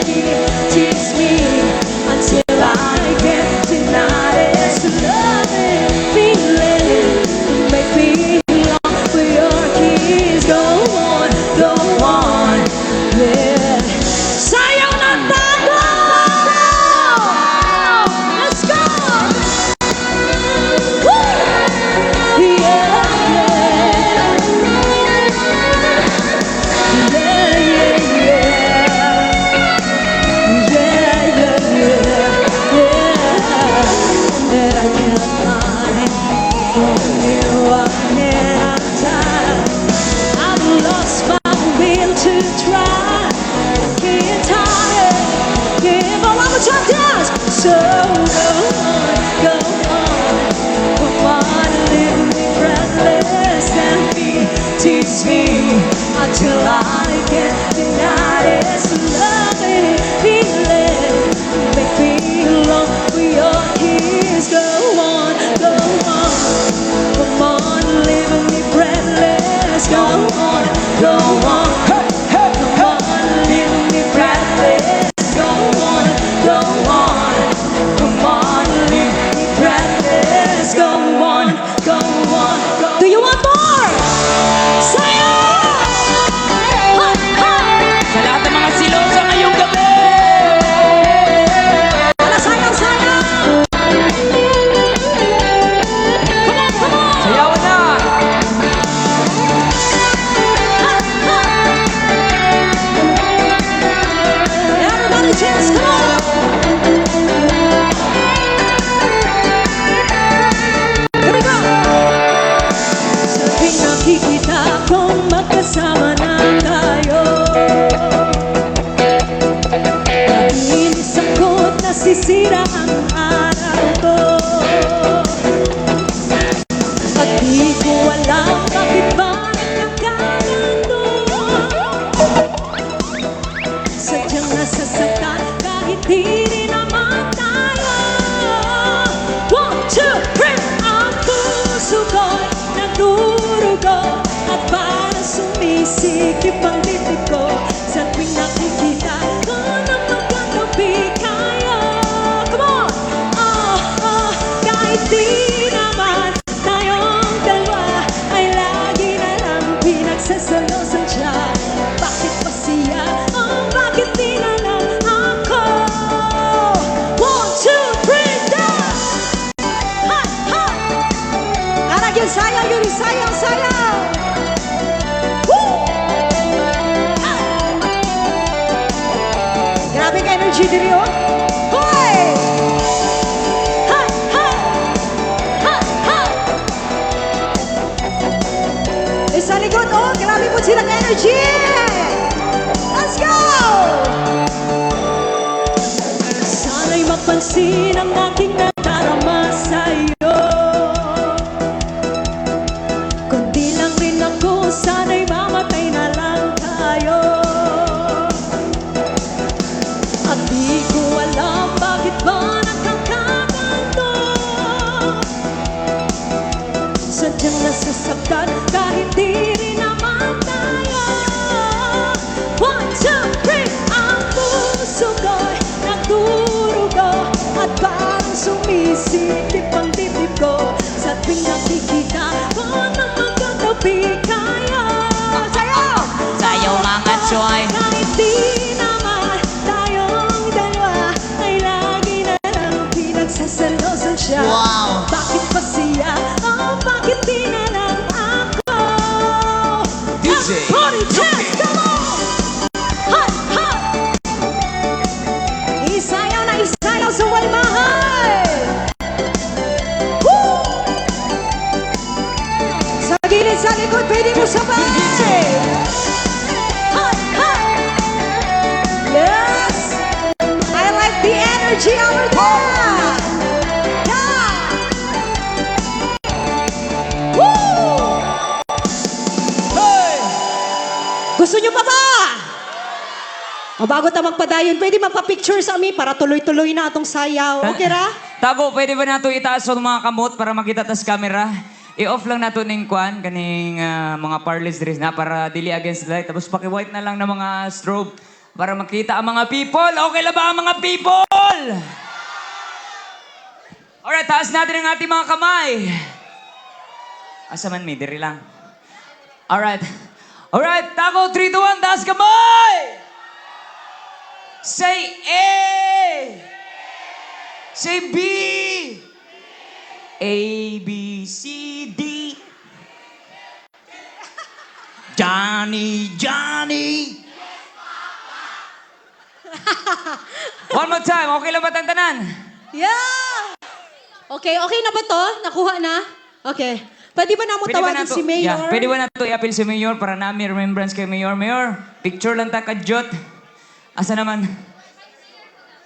tease me until I can't deny this loving feeling. Make me long for your kiss. Go on, yeah. Sayaw na tayo! Let's go! Woo! Yeah, yeah. So go on, come on, leave me breathless and tease me until I can't deny this loving feeling. Make me long for your kiss. Go on, masisira ang araw ko. At di ko alam bakit ba nagkakaganto. Sadyang nasasaktan kahit di rin naman tayo. 1, 2, 3. Ang puso ko'y nagdurugo at parang sumisikip ang dibdib ko sa tuwing nakikita ko na magkatabi kayo. Come on! Kahit di naman tayong dalawa ay lagi na lang pinagsasalosan siya. Bakit pa siya? Bakit di na lang ako? 1, 2, 3, down! Ha! Ha! Anak yung sayang yun, sayang, sayang! Woo! Ha! Grabe ka energy diri, oh! Hoy! Ha! Ha! Ha! Ha! Sa likod, oh! Grabe po silang energy! Let's go! Sana'y mapansin ang aking nadarama sa'yo. Kundi lang rin ako, sana'y mamatay na lang tayo. At di ko alam bakit ba nagkakaganto. Sadyang nasasaktan kahit di rin naman tayo. 1, 2, 3. Ang puso ko'y nagdurugo at parang sumisikip ang dibdib ko sa tuwing nakikita ko na magkatabi kayo. Sa'yo! Sa'yo mga choy. Kahit di naman tayong dalawa ay lagi na lang pinagsasalosan siya. Wow. Bakit pa siya? Bakit di na lang ako? DJ, Everybody dance, come on! Ha! Ha! Isayaw na isayaw sa walmahay! Woo! Sa gilid, sa likod, pwede mo sabay! Ha! Ha! Yes! I like the energy over there! Yeah! Woo! Gusto nyo pa ba? O bago ta magpadayon, pwede magpa-picture sa amin para tuloy-tuloy na atong sayaw. Okay ra? Tago, pwede ba nato itaas ang mga kamot para makita tas camera? I-off lang nato ning kwan, kaning mga parlors diri na para dili against the light. Tapos paki-white na lang ng mga strobe para makita ang mga people. Okay lang ba ang mga people? Alright, taas natin ang ating mga kamay. Asa man mi, diri lang. Alright. Alright, tago, 3, 2, 1, taas kamay! Say A! Say B! A, B, C, D. Johnny, Johnny. One more time, okay lang ba tantanan? Yeah! Okay, okay na ba to? Nakuha na? Okay. Pwede ba na mo tawagin si Mayor? Yeah, pwede ba na to i-appeal si Mayor para namin remembrance kay Mayor. Mayor, picture lang ta kadjot. Asa naman?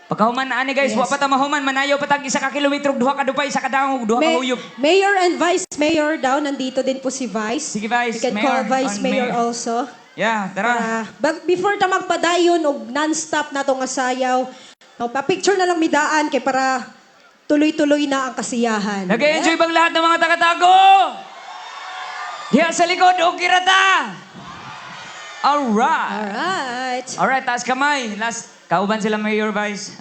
Pagkahuman na ani guys, Yes. wa pa ta mahuman, manayaw pa tag 1 ka kilometro, 2 ka dupay, 1 ka dangog, 2 ka huyop. Mayor and Vice Mayor daw. Nandito din po si Vice. Sige, Vice. You can Mayor, call Vice on Mayor Mayor. also. Yeah, tara. But before ta magpadayon og non-stop na tong asayaw, no, pa-picture na lang midaan kay para tuloy-tuloy na ang kasiyahan. Nag-enjoy bang lahat ng mga taga-tago? Diyan sa likod, okay ra ta. Alright. Alright. Alright, taas kamay. Last, kauban sila Mayor Vice.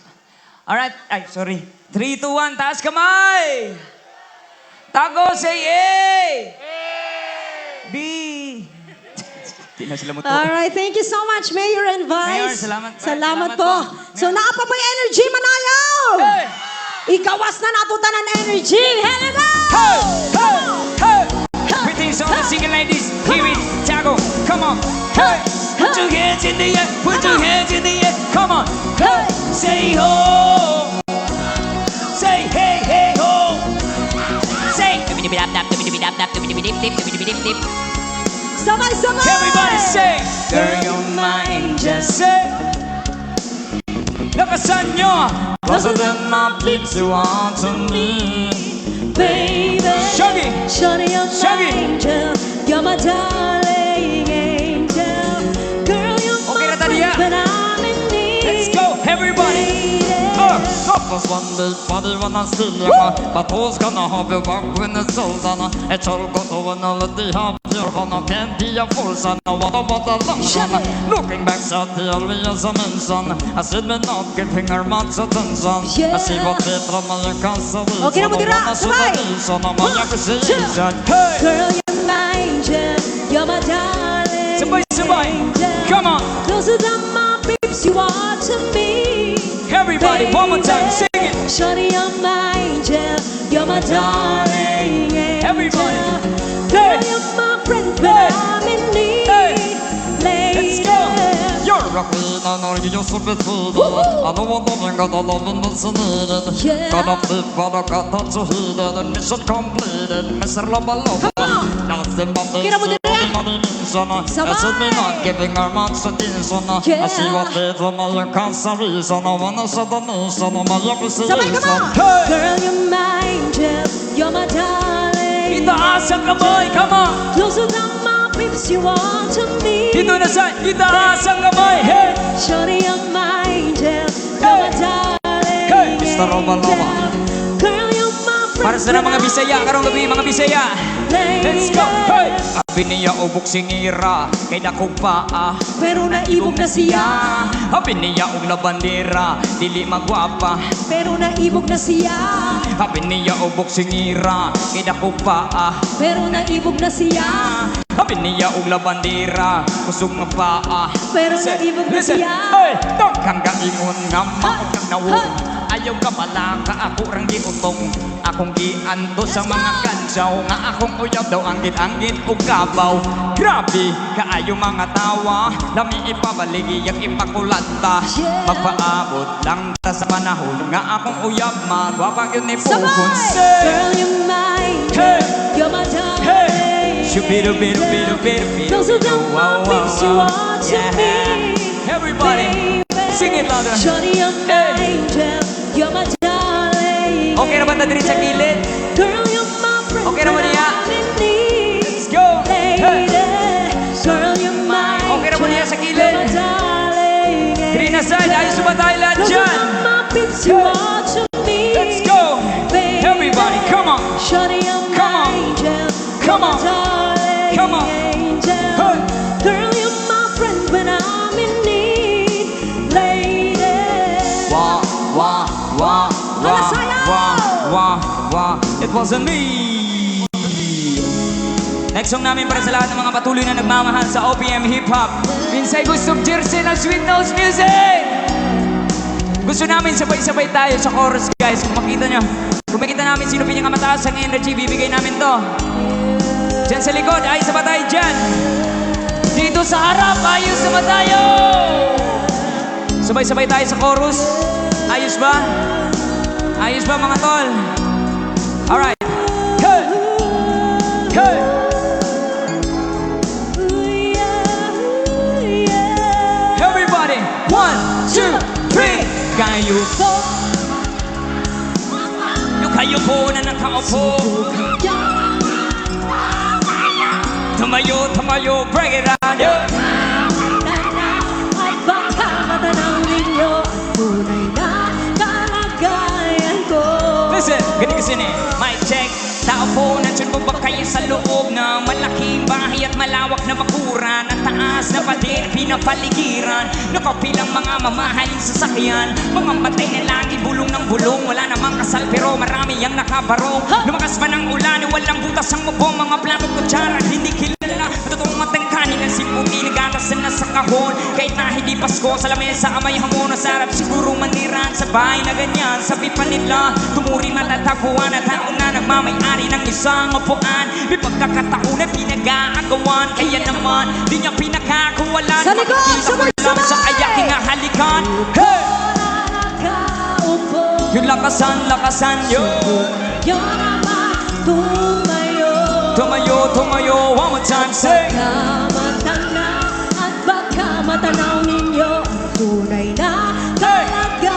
Alright, ay, sorry. 3, 2, 1, taas kamay! Tago, say A! B! Di na sila mo to. Alright, thank you so much, Mayor and Vice. Mayor, salamat. Salamat Salamat po. po. So, naapa po yung energy, manayaw! Hey! Ikawas na natutan ng energy. Here we go! Hey! Hey! Hey! Greetings all the single ladies here in Tago. Come on. Hey! Put your hands in the air. Put your hands in the air. Come on. Hey! Say ho! Say hey, hey, ho! Say! Sabay-sabay! Everybody say! Girl, you're mine, just say! lakasan nyo. Closer than my lips you want to me. Baby, Shaggy, shawty, you're my Shaggy. angel. You're my darling angel. Girl, you're Okay na my tayo. friend when I'm in need. let's go everybody. Hoppas vanlig varje stiga Battås kan ha bevakningen soldarna Ett kölgott och en alla de har björvarna Kan de forsan och vad långarna Looking back så att jag vill som en sån I said me not giving her much attention I see what bättre man jag kan så vis Okay na mo dira, sabay. Man jag precis Girl, you're my angel. You're my darling Sabay, sabay. angel. Come on. Closer than my lips you are to me. Everybody, one more time, sing it. Shawty, you're my angel. You're my darling angel. Everybody. Girl, Hey. you're my friend when Hey. I'm in need. Hey. Lady. Let's go. You're a queen, I know you so betyder I know what loving got all of us needed Yeah. Got a flip, got a cut, that's so heated And mission completed, Mr. Lobba Lobba Nothing but this, Kira mo din eh. money means on I said me not giving her much attention I see what they do, my cancer reason I wanna set the nation on my appreciation Sabay ka ba? Hey! Girl, you're my angel. You're my darling Itaas ang kamay, come on! Closer than my lips you are to me. Dito na sa itaas ang kamay, hey! Shawty, you're my angel. You're Hey. my darling Hey, Mr. Lobba Lobba. angel. Girl, you're my friend Para sa mga Bisaya, karong gabi mga Bisaya Let's go! Hey! Abi niya ubok singira Kay dakong paa Pero naibog na siya. Abi niya og labandera Dili magwapa Pero naibog na siya. Abi niya ubok singira Kay dakong paa Pero naibog na siya. Abi niya og labandera Kusog nga paa Pero naibog na Listen, siya. hey! Daghan ka ingon nga maog kang nawong Ayaw ka pala ka ako rang giutong Akong gianto sa mga kansaw Nga akong uyab daw anggit-anggit o kabaw Grabe, kaayo mga tawa Lami ipabaligi yung ipakulanta Yeah. Magpaabot lang ta sa panahon Nga akong uyab magwapag yun ni Sabay! Pupunse Girl, you're my angel. Hey. You're my darling Hey! Shubidu-bidu-bidu-bidu-bidu Closer than my lips you are to me. Everybody, Baby. sing it louder. Shawty, you're my Hey. angel. You're my darling Okay na ba na diri sa gilid? Girl, you're my friend Okay na mo when niya? I'm in need. Let's go! Hey! Lady, girl, you're my Okay na mo niya sa angel. gilid? You're my darling Green na side, ayos ba tayo lahat Closer dyan? than my lips you are to me. Let's go! Baby. Everybody, come on! Shawty, you're Come my on. angel. Come You're on. my darling Come on. angel. Hey. Girl, you're my friend when I'm in need. Lady. Wah, wah, wah, wah, Alasayaw! wah, wah, wah. It wasn't me! Next song namin para sa lahat ng mga patuloy na nagmamahal sa OPM Hip Hop. Minsay gustong jersey ng Sweet Notes Music! Gusto namin sabay-sabay tayo sa chorus, guys. Kung makita namin sino pinakamataas ang energy, bibigay namin to. Diyan sa likod, ayos na ba tayo dyan? Dito sa harap, ayos na ba tayo? Sabay-sabay tayo sa chorus. Ayos ba? Ayos ba mga tol? Alright. Hey! Hey! Everybody, 1, 2, 3. Kayo po. Yung kayo po na nakaupo. Tumayo, tumayo, break it out. Yeah. At baka matanaw ninyo ang tunay na kalagayan ko. Listen, ganito kasi ni mic check. Tao po, nandiyan po ba kayo sa loob ng malaking bahay at malawak na bakuran? At taas na pader, pinapaligiran nakapilang mga mamahaling sasakyan. Mga matay na lagi, bulong ng bulong. Wala namang kasal pero marami ang nakabarong. Lumakas pa ng ulan, walang butas ang mabong. Mga plato kutsara, hindi kilala. Totoong matang kanin ang simpumi, nagatasan na sa kahon. Kahit na hindi Pasko, sa lamesa amay hamon. Nasarap siguro maniran sa bahay na ganyan. Sabi pa nila, tumuri matatagpuan. At taong na nagmamayari ng isang upuan. May pagkakataon na pinag-aagawan. Kaya naman, di niya pinakakawalan. Sa likod, Makikita ko lang sabay-sabay! sa ayaking halikan. Hey! Nakaupo. Yung lakasan, lakasan yun. Yun naman, tumayo. Tumayo, tumayo, one more time, say. Baka matanaw at baka matanaw ninyo ang tunay na Hey! kalagayan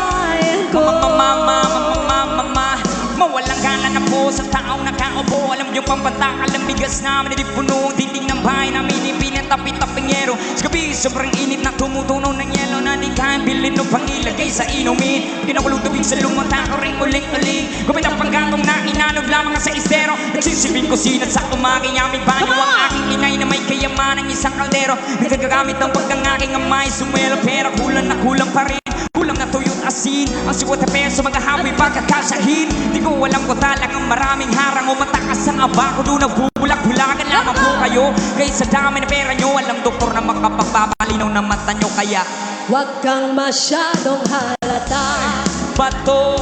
mo sa taong nakaupo. Alam yung pampatakal ng bigas namin, hindi puno ang dinding ng bahay namin, ipinang tapit-tapingero. Sa gabi, sobrang init na tumutunaw ng yelo na di kayang bilhin o pangilagay sa inumin. Pinakulong tubig sa lumata ko rin uling-uling. Gumit ang panggatong na inanog lamang sa isdero. Nagsisibing kusina sa umaging aming banyo. Ang aking inay na may kayaman ng isang kaldero. Nagkagamit ng pagkang aking amay sumelo, pero kulang na kulang pa rin. Kulang na tuyot asin, ang 50 peso maghahapoy pagkakasahin. Di ko alam ko talagang maraming harang o matakas ang aba ko. Doon nagbubulak-bulagan lamang po kayo. Kaya sa dami na pera nyo, alam doktor na makapagbabalinaw ng mata nyo. Kaya Huwag kang masyadong halata. bato,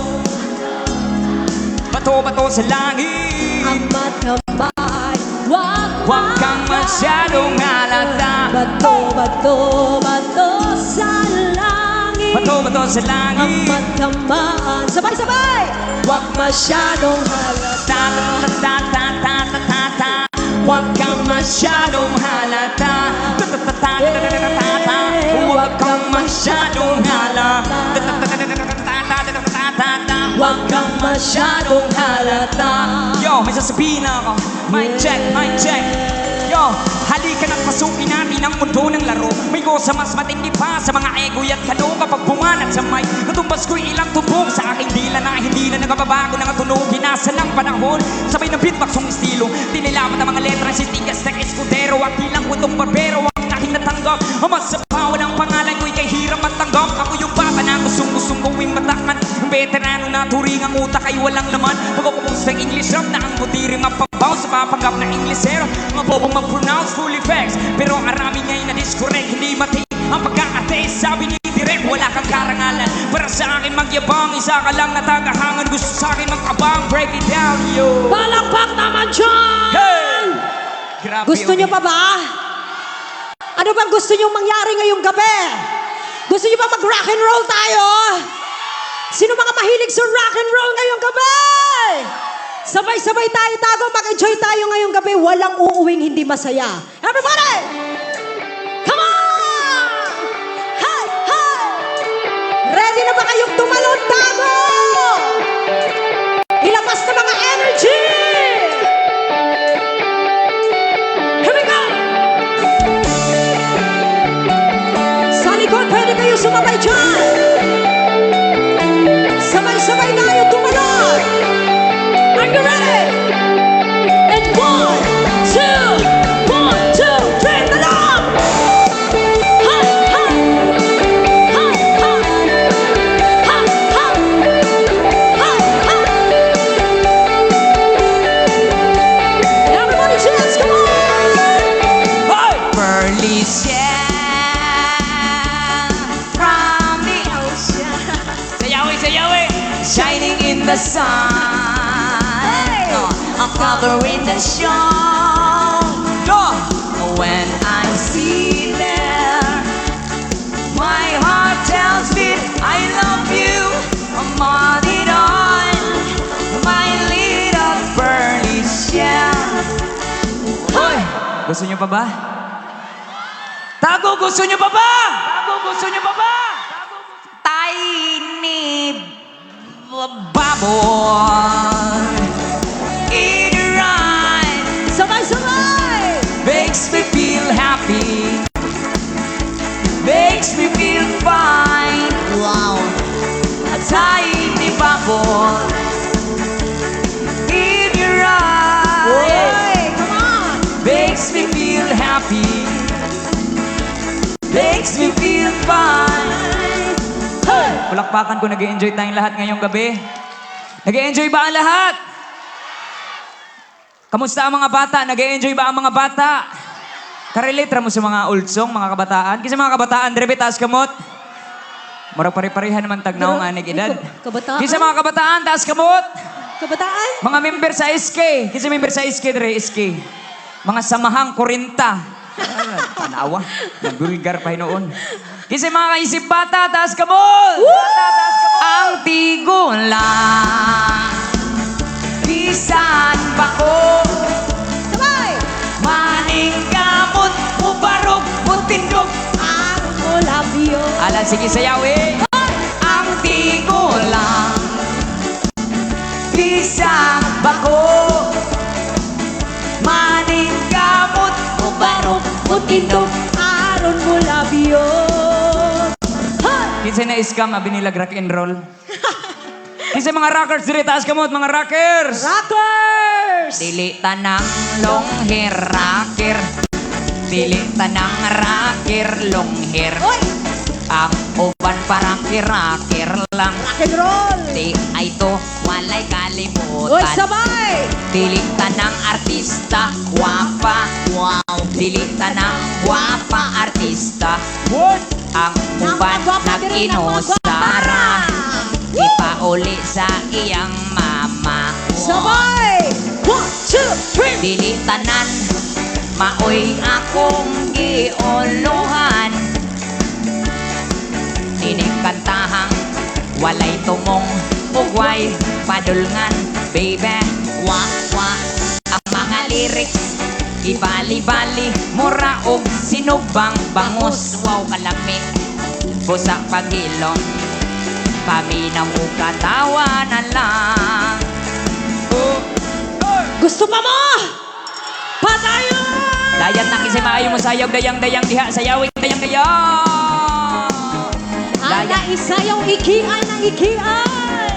bato-bato sa langit. Ama't kamay, Huwag kang masyadong halata. Bato, bato, bato sa langit. Bato-bato sa langit. Ama't kamaan. Sabay-sabay! Huwag masyadong halata. Ta-ta-ta-ta-ta-ta-ta-ta. Huwag kang masyadong halata. Ta-ta-ta-ta-ta-ta-ta-ta. Huwag kang masyadong halata. Ta-ta-ta-ta-ta-ta-ta-ta. Huwag kang masyadong halata. Yo, may sasabihin na ako. Mic check, mic check. Yo, halika na't pasukin natin ang mundo ng laro. May gosa mas matindi pa sa mga ego'y at kano. Kapag bumanat sa mic, natumbas ko'y ilang tubog sa aking dila na hindi na nagbabago ng tunog. Hinasa ng panahon, sabay ng beatbox ang estilo. Tinilamat ang mga letra, sitigas ng eskudero. At ilang kwentong barbero ang aking natanggap. Ang masapawan ang pangalan ko'y kay hirap at tanggap. Ako yung bata na gustong gawing matakan. Ang veterano na turing ang utak ay walang laman. Pagkakupos ng English rap na ang butiri mapabaw sa papanggap na Inglesero. Mga bobong mag-pronounce full effects, pero arami ngayon na discorrect. Hindi mati ang pagkakate, sabi ni Direk, wala kang karangalan. Para sa akin magyabang, isa ka lang na tagahangan. Gusto sa akin mag-abang, break it down, yo. Palakpak naman dyan! Hey! Grabe, Gusto nyo pa ba? Ano bang gusto nyo mangyari ngayong gabi? Gusto nyo ba mag-rock and roll tayo? Sino mga mahilig sa rock and roll ngayong gabi? Sabay-sabay tayo tago, mag-enjoy tayo ngayong gabi. Walang uuwing hindi masaya. Everybody! Come on! Hey! Hey! Ready na ba kayong tumalon tago? Ilabas na mga energy! Here we go! Sa likod, pwede kayo sumabay dyan. Sabay-sabay tayo tumalon. Are you ready? And 1, 2, 1, 2, 3, talon! Ha! Ha! Ha! Ha! Ha! Ha! Ha! Ha! Everybody dance, come on! Hey! Felicia from the ocean. Sayawi! Shining in the sun. Hey! I'm covering the show. When I see there, my heart tells me I love you. I'm on it on my little Felicia. Hoy! Gusto niyo pa ba? Tago, gusto niyo pa ba? Tiny bubble in your eyes Sabay-sabay! makes me feel happy, makes me feel fine. Wow, a tiny bubble in your eyes Hey, come on! makes me feel happy, makes me feel fine. Hey! Palakpakan ko, nag-i-enjoy tayong lahat ngayong gabi. Nag-i-enjoy ba ang lahat? Kamusta ang mga bata? Nag-i-enjoy ba ang mga bata? Karelate ra mo sa mga old song, mga kabataan? Kasi mga kabataan, Drebe, taas kamot. Murag pare-parehan naman tagnaw nga nig edad. Kabataan? Kasi mga kabataan, taas kamot. Kabataan? Mga member sa SK. Kasi member sa SK, Dre, SK. Mga samahang 40. Panawa. Nagbuligar pa noon. Kasi mga kaisip bata, taas kamot. Ang tigulang bisan bako. Sabay! Maning gamot, mubarog, mutindog. Ako love you. Ala, sige sayawi. Ang tigulang bisang bako. intong aron mo labiyon. Kinsa na scam, abi nila rock and roll. Kinsa mga rockers diri, taas kamot mga rockers. Rockers! Dili tanang long hair rocker. Dili tanang rocker long hair. Oy! Ang uban parang rocker lang. Rock and roll! Di ay to walay Oy, kalimutan. sabay! Dili tanang artista guwapa. Wow. Dili tanang guwapa artista. What? Ang uban nag-inostara. Ipauli sa iyang mama. Sabay! 1, 2, 3! Dili tanan maoy akong giuluhan. Kantahan walay tumong ugway padulngan baby wa ang mga lyrics ibali-bali mura og sinubang bangus wow kalami busa pagilom paminaw o katawanan lang Gusto pa mo? Patayo! dayat na kisay maayo mo sayog dayang-dayang diha sayawing dayang-dayang Ana isayaw ikiay ng ikiay.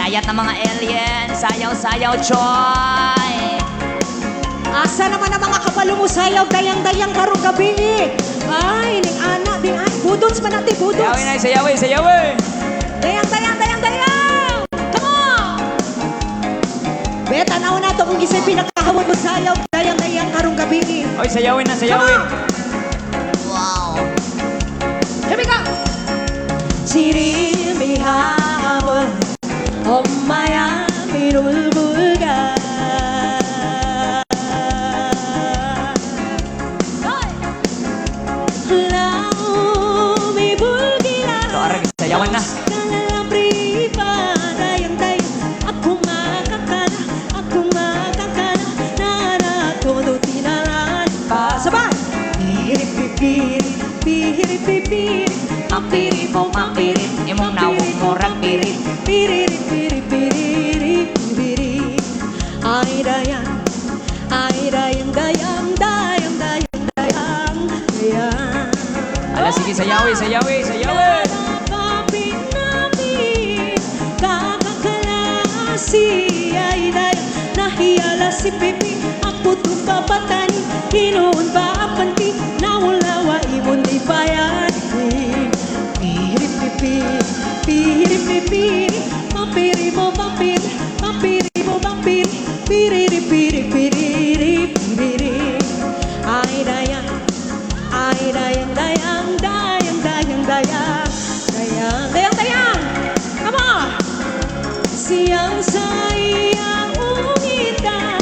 Layat ng mga alien, sayaw-sayaw, choy. Asa naman ang mga kapalo mo sayaw, dayang-dayang karong gabi. Ay, ning ana, ding ay, budots man natin, budots. Sayawin ay, sayawin. Dayang. Come on. Beta, tanaw na ito kung gisay pinakahawad mo sayaw, dayang-dayang karong gabi. Oy, sayawin na, sayawin. Wow. Here we go. 지림이 하원 엄마야 미룰불가 라움이 불기라 Ito, arag, sayawan na. Kalalang pripa dayang-dayang Ako makakana Nanatodo tinaran pa Sabay! Piripipiri Mampiri po, mampirit. Imong nawong murag pirit. Piriri Ay dayang Ala, sige, sayawi. Kakakalasi ay dayang Nahiyala si Pipi Ang putong papatani Hinoon ba apanti Nawalawa imon di bayan Piripipiri Pampiri mo pampiri Piriri Ay dayang Come on Siyang sayang ungitan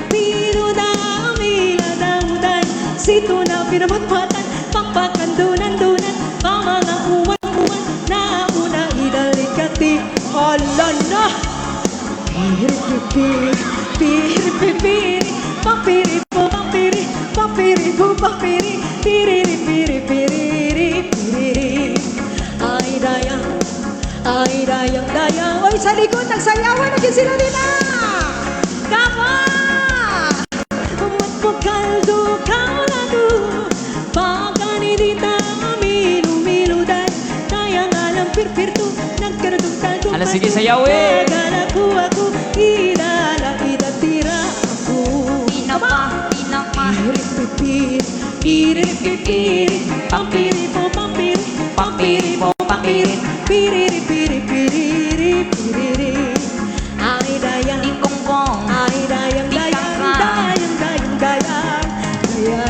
Pero damila daudan Sito na pinamatpatan Pagpakandunan Pamanga uwan Nauna idalikati Hala na Piripipiri Pampiri po pampiri Piriri Ay dayang Oy sa likod nagsayawan na sila din Come on Kaldo kalado Pagkanidita milu-miludan Tayang alam pirpirto Nagkaradong-tado Ala, sige, sayawin. Nagalaku ako Ida tira ako Pinapa. Piripipiri Pampiri po pampiri Piriri Ay dayang Tingkongkong. Ay dayang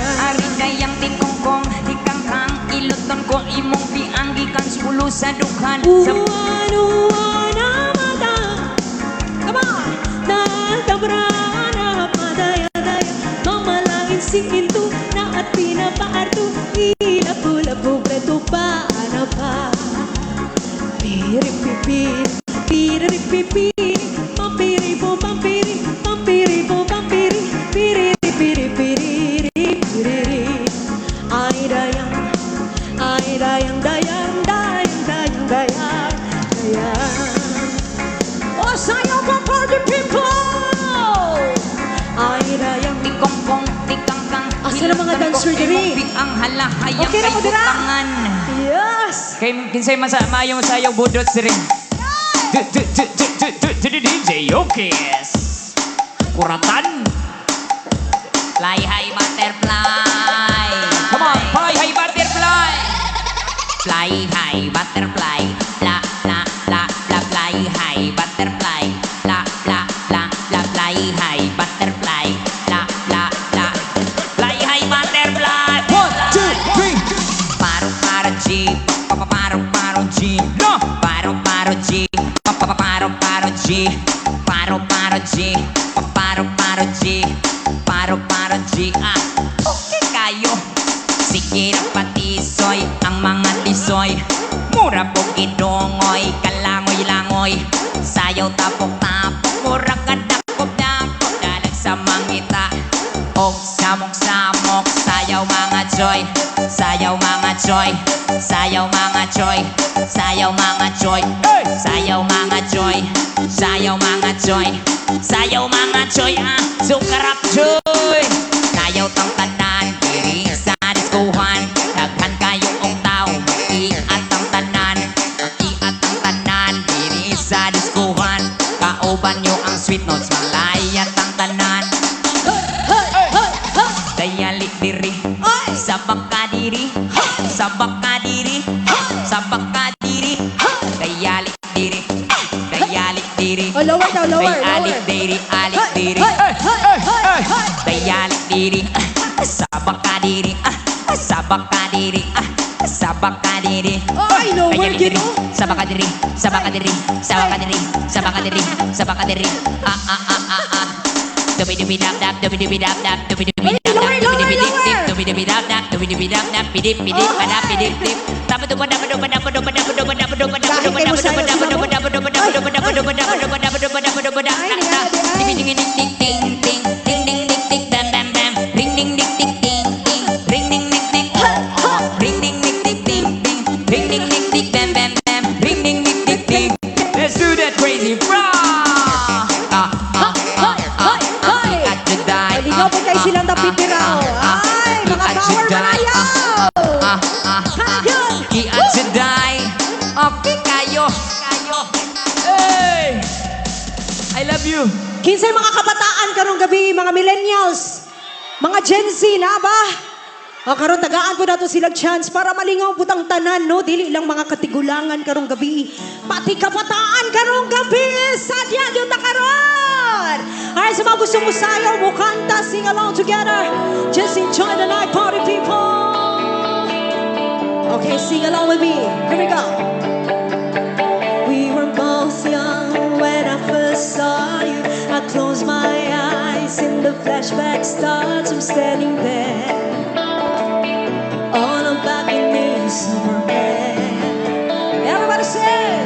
Ari dayang tingkongkong. Dikangkang iluton ko imong pianggikan sulo sa dukhan. Uwan na mata Come on Natabrana Padaya Mamalangin singinto Na at pinapaarto Ilapu-lapu Preto pa Ano pa Piripipiri Pampiri po pampiri Piriri Ay dayang Oh, sayaw pa party people! Ay dayang Tingkongkong, tikangkang. Sayang Okay na kay mo dira. butangan. Yes! Kay kinsay mayo masayaw budot si ring. DJ Yokis. Kuratan. Fly high butterfly. Come on, fly high butterfly. Fly high butterfly. La la la la fly high butterfly. La la la la fly high butterfly. La la la fly high butterfly. 1, 2, 3. Paro G. Paro G. No. Paro G. Paro G. Paro G. Paro G. Paro G. Ah, okay kayo. Sige na patisoy ang mga tisoy. Mura po gidongoy, kalangoy-langoy. Sayaw tapok-tapok, mura kadakop-dakop. Dalag sa mangita, og samok-samok. Sayaw mga joy, sayaw mga joy. Sayaw mga joy, sayaw mga joy. Sayaw mga joy, sayaw mga joy. Sayaw mga joy, ah, sukarap joy. Sayaw tang tanan, diri sa diskuhan. Daghan kayong tao, mag-iat ang tanan. Mag-iat ang tanan, diri sa diskuhan. Kauban nyo ang sweet notes, malayat ang tanan. Dayali diri, sabak ka diri. Sabak ka diri, sabak ka diri. Dayali diri, dayali diri. Oh, lower daw, lower, Alik lower. diri, alik diri. Dayali diri, sabak ka diri. Sabak ka diri, sabak ka diri. Ay, lower, Dayali diri, Gino. sabak ka diri, sabak ka diri. Sabak ka diri, sabak ka diri, sabak ka diri. Dubi-dubi-dap-dap, dubi-dubi-dap-dap, dubi-dubi-dap-dap, Lower, lower, dubi-dubi-dip-dip, lower. dubi-dubi-dap-dap, dubi-dubi-dap-dap, pidip-pidip, padap-pidip-dip. Let's do that crazy frog. Maligaw po kayo silang napipiraw. Ay, mga power manayaw! Champion! Kiat Juday. Okay kayo. Hey! I love you. Kinsay mga kabataan karong gabi, mga millennials, mga Gen Z na ba? O karon tagaan po nato silang chance para malingaw putang tanan, no? Dili lang mga katigulangan karong gabi. Pati kabataan karong gabi. Sadya yun na karon. Alright, sa mga gustong musayaw, mukanta, sing along together. Just enjoy the night, party people. Okay, sing along with me. Here we go. We were both young when I first saw you. I close my eyes and the flashback starts. I'm standing there on a balcony somewhere. Everybody say,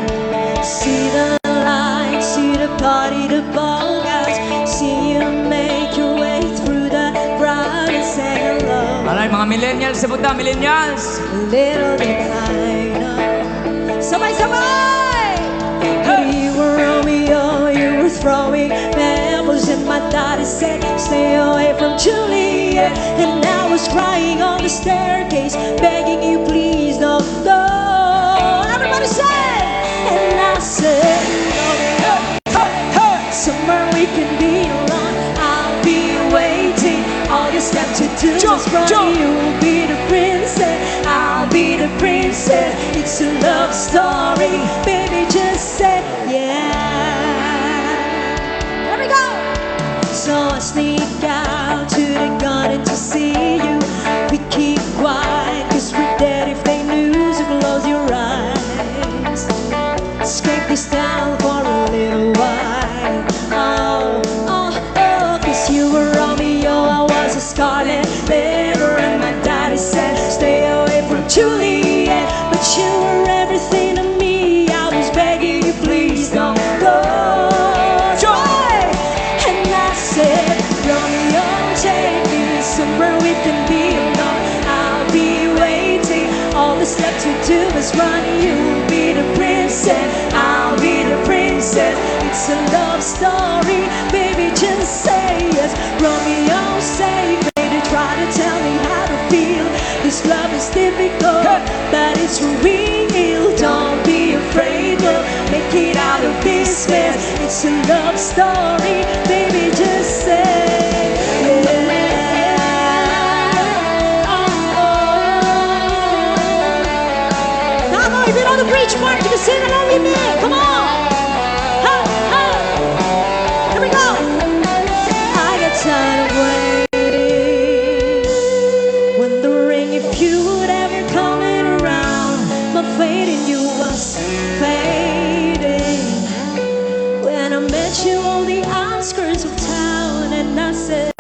see the lights, see the party, the ball guys. See you make your way through the crowd and say hello. Alay, mga millennials sa puta, millennials. Little did I know. Sabay-sabay! You were Romeo, you were throwing pebbles, and my daddy said, stay away from Juliet. And I was crying on the staircase, begging you, please don't go. Everybody say, and I said, somewhere we can be alone. I'll be waiting. All you have to do is run. You'll be the princess. I'll be the princess. It's a love story, baby. Just say yeah. Here we go. So I sneak out to the garden to see you. We keep quiet 'cause we're dead if they knew. So close your eyes. Escape this town for a little while. Oh, oh, oh, 'cause you were Romeo, I was a scarlet letter, and my daddy said, stay away from Juliet. But you were everything to me. I was begging you, please don't go. Joy! And I said, Romeo, take me somewhere we can be alone. I'll be waiting. All that's left to do is run. You'll be the princess. I'll be the princess. It's a love story, baby, just say yes. Romeo, say, baby, try to tell me how to feel. This love is still love story, baby, just say yeah. Now, if you know the bridge part, you can sing along with me. Come on. Ha, ha. Here we go. I got tired of waiting, wondering if you would ever come around. My faith in you was fading when I met you on the outskirts of town, and I said,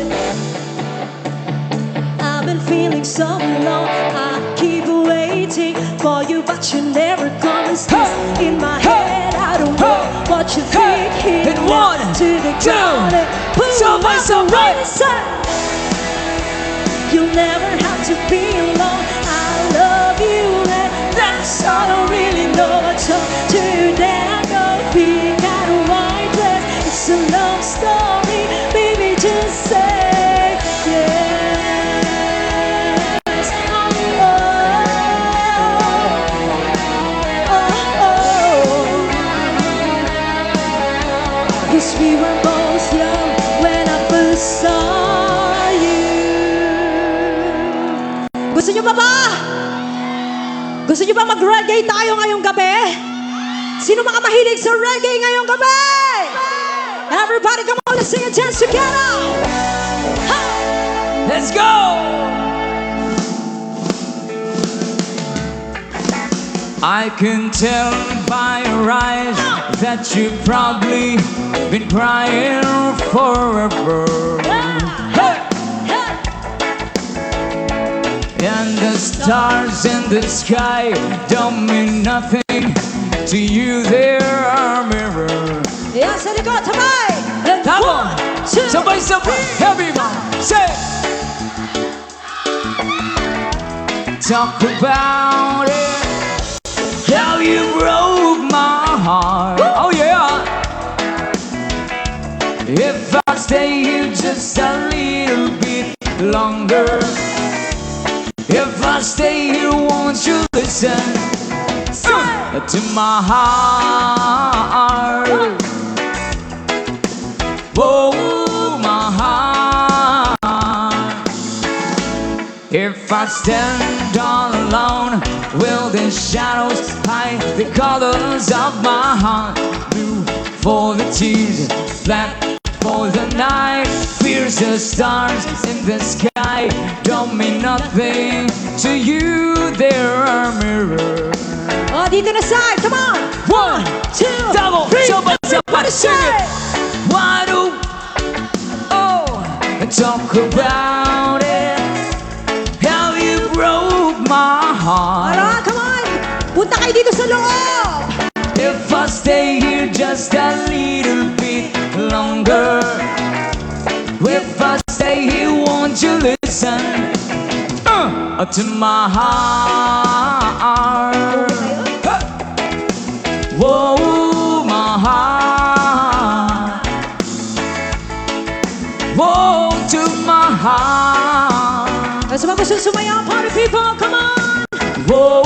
I've been feeling so alone. I keep waiting for you, but you never come. And stays in my head. I don't know what you think. Hit And one, to the two, ground and boom, so by so I'm right. inside. You'll never have to be alone. I love you, and that's all I really know. So today I go being out of my place. It's a love story, baby, just say yes. Yes, we were both young when I first saw you. Gusto niyo pa ba? Gusto niyo ba mag-reggae tayo ngayong gabi? Sino mga mahilig sa reggae ngayong gabi? Everybody, come on, let's sing and dance together. Ha! Let's go! I can tell by your eyes that you've probably been crying forever. Hey! And the stars in the sky don't mean nothing to you, they're a mirror. Yan, sa likod, sabay! And Come one, on! two, Somebody, everyone, say! Talk about it, how you broke my heart. Oh yeah! If I stay here just a little bit longer, if I stay here, won't you listen to my heart? Oh, my heart. If I stand all alone, will the shadows hide the colors of my heart? Blue for the tears, black for the night. Fierce the stars in the sky don't mean nothing to you, they're a mirror. oh, dito na side, come on! One, Two, double, three, somebody sing it. Why do, talk about it, how you broke my heart. Alright, come on! Punta kayo dito sa loob! If I stay here just a little bit longer, if I stay here, won't you listen to my heart? Whoa, my heart. Whoa, to my heart. Sa mga gusto sumayaw, party people, come on! Whoa,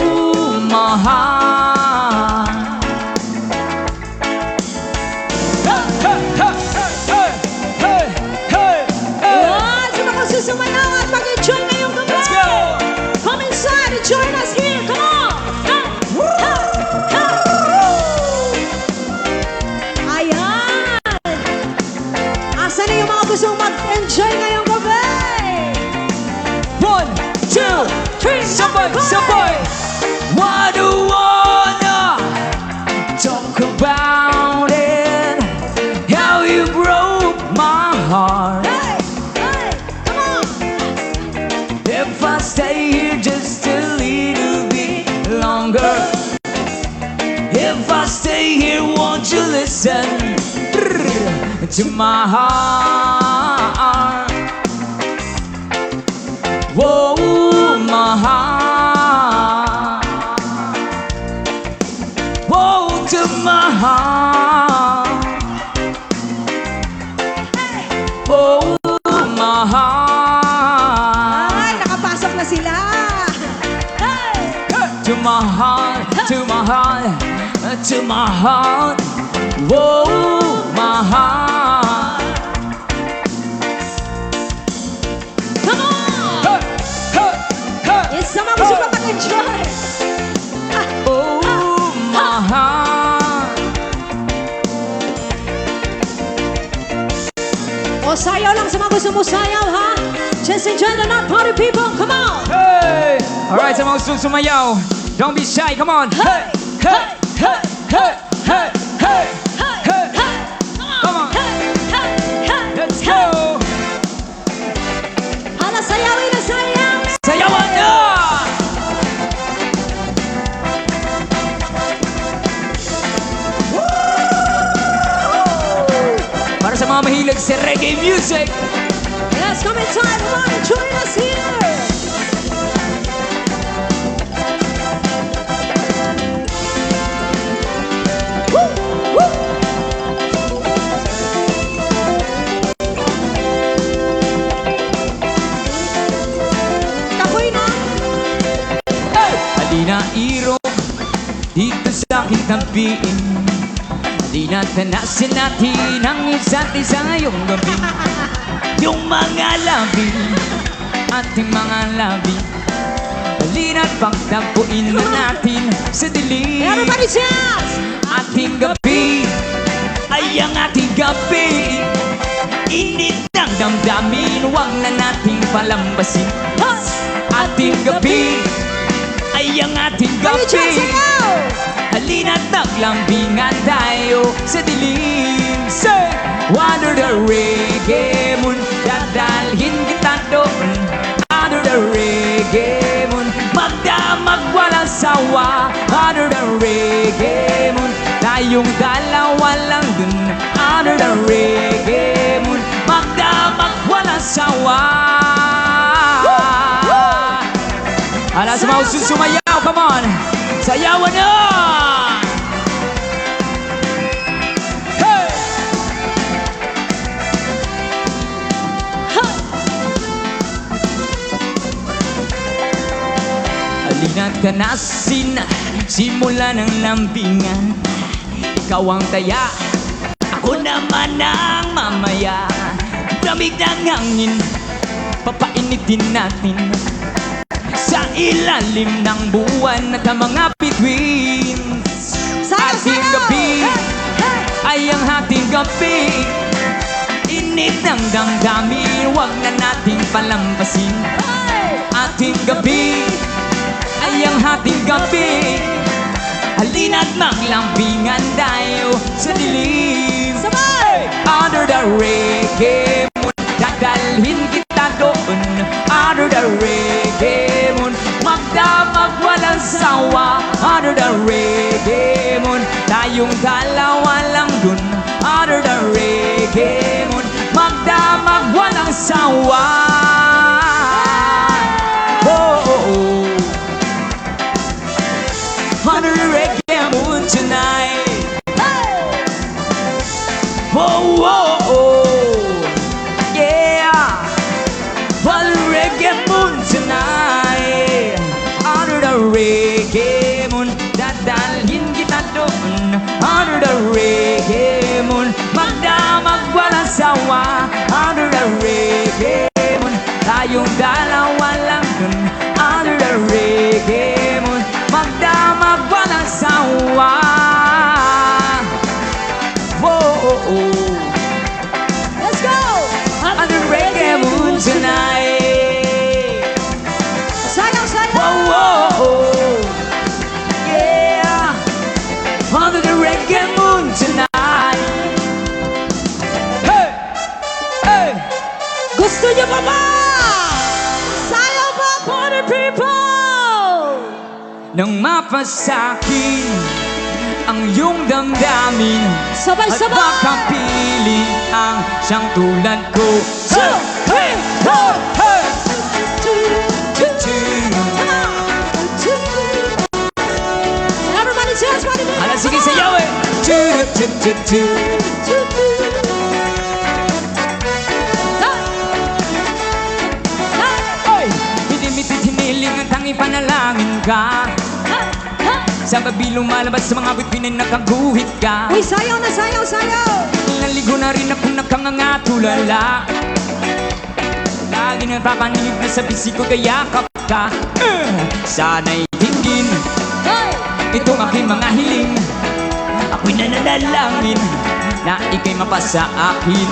my heart. Hey, hey, hey. Alright, sa mga gusto sumayaw at mag-enjoy ngayong gabi! Let's go! Come inside and join us here, come on! Ayan! Asan na yung mga gusto mag-enjoy ngayong gabi? 1, 2, 3, somebody. Why do wanna talk about it? How you broke my heart. Hey! Hey! Come on! If I stay here just a little bit longer, if I stay here, won't you listen to my heart? Whoa, my heart. Whoa, to my heart. Whoa, my heart. Ay, nakapasok na sila! Hey! To my heart, to my heart, to my heart. Whoa, my heart. Come on! Hey, hey, hey. Yes, sa mga gusto mag-enjoy. Oh, my heart. O, sayaw lang sa mga gusto mo sayaw, ha? Just enjoy the night, party people. Come on! Hey! Alright, sa mga gusto sumayaw, don't be shy, come on! Hey! Hey! Hey! Hey! Hey! Hey! Hey! Come on! Let's go! Hala, sayawin na sayaw! Sayawan na! Para sa mga mahilig sa reggae music, Yes, come inside. Come on, join us here. Woo! Woo! Kapoy na. halina iro, dito sa aking tabiin. Halina tanasin natin ang isa't isa ngayong gabi. Yung mga labi, ating mga labi. Halina't pagtagpuin na natin sa dilim. Everybody dance. Ating gabi ay ang ating gabi. Init ng damdamin, huwag na nating palambasin. Ating gabi ay ang ating Everybody dance, gabi. sayaw. Halina't naglambingan tayo sa dilim. Say, under the reggae moon, dadalhin kita doon. Under the reggae moon, magdamag walang sawa. Under the reggae moon, tayong dalawa lang dun. Under the reggae moon, magdamag walang sawa. Ala sa mga sumayaw, come on! Sayawan na! Hey! Halina't kanasin, simula ng lambingan. Ikaw ang taya, ako naman ang mamaya. Lamig ng hangin, papainitin natin sa ilalim ng buwan at ang mga bituin. Sayaw, Ating sayaw. gabi Hey, ay ang ating gabi. Init ng damdamin, huwag na nating palampasin. hey. Ating gabi ay ang ating gabi. Halina't maglambingan tayo sa dilim. Sabay. Under the reggae moon, dadalhin kita doon. Under the reggae moon, magdamag walang sawa. Under the reggae moon, tayong dalawa lang dun. Under the reggae moon, magdamag walang sawa. Oh, oh, oh. Under the reggae moon tonight. Oh, oh, oh. Yeah. Under the reggae moon tonight. Under the reggae moon, dadalhin kita doon. Under the reggae moon, magdamag walang sawa. Under the reggae moon, tayong dalawa lang dun. Under the reggae moon, magdamag walang sawa. Whoa, oh, oh. Let's go. Under the reggae moon tonight. Sayaw, sayaw. Whoa, whoa, oh. Yeah. Under the reggae moon tonight. Hey, hey. Gusto niyo pa ba? Sayaw pa, party people. Nang mapasakin ang iyong damdamin at Sabay-sabay. makapili ang siyang tulad ko. Hey, hey, hey. Hey! Choo-choo. Everybody dance, party people. Ala, sige, sayaw eh! Choo-choo-choo-choo. Oy! Hinimitid hiniling ang tanging panalangin ka. Sa babi lumalabas sa mga bituin na nakaguhit ka. Uy, sayaw na, sayaw, sayaw. Maligo na rin akong nakangangatulala. Lagi napapanig na sa bisig ko kaya kapka. Sana'y tingin itong aking mga hiling. Ako'y nananalangin na ika'y mapasa akin.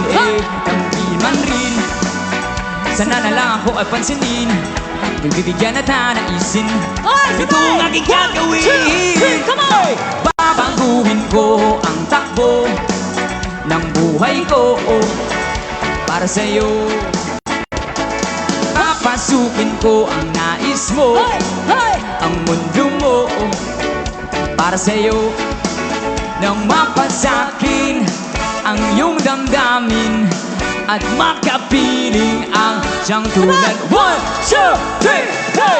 Ang di man rin, sana na lang ako ay pansinin. Bibigyan at nanaisin ito ang aking gagawin. Babaguhin ko ang takbo ng buhay ko para sa'yo. Papasukin ko ang nais mo, ang mundo mo para sa'yo. Nang mapasakin ang iyong damdamin at makapiling ang siyang tulad. 1, 2, 3, hey!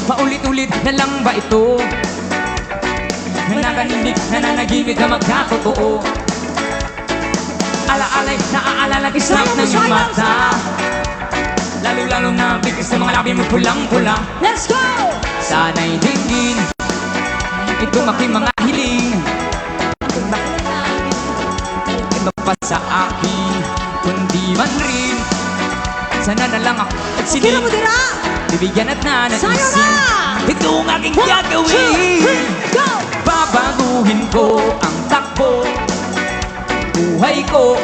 Paulit-ulit na lang ba ito? Nananaginip, nananaginip na magkatotoo. Alaalay, naaalala kisap ng iyong mata. Lalo-lalo na bigis ng mga labi mo pulang-pula. Let's go! Sana'y dinggin itong aking mga hiling. Iba pa sa akin, kundi man rin. Sana na lang ako at sinig. Bibigyan at nanaisin ito ang aking gagawin. Babaguhin ko ang takbo buhay ko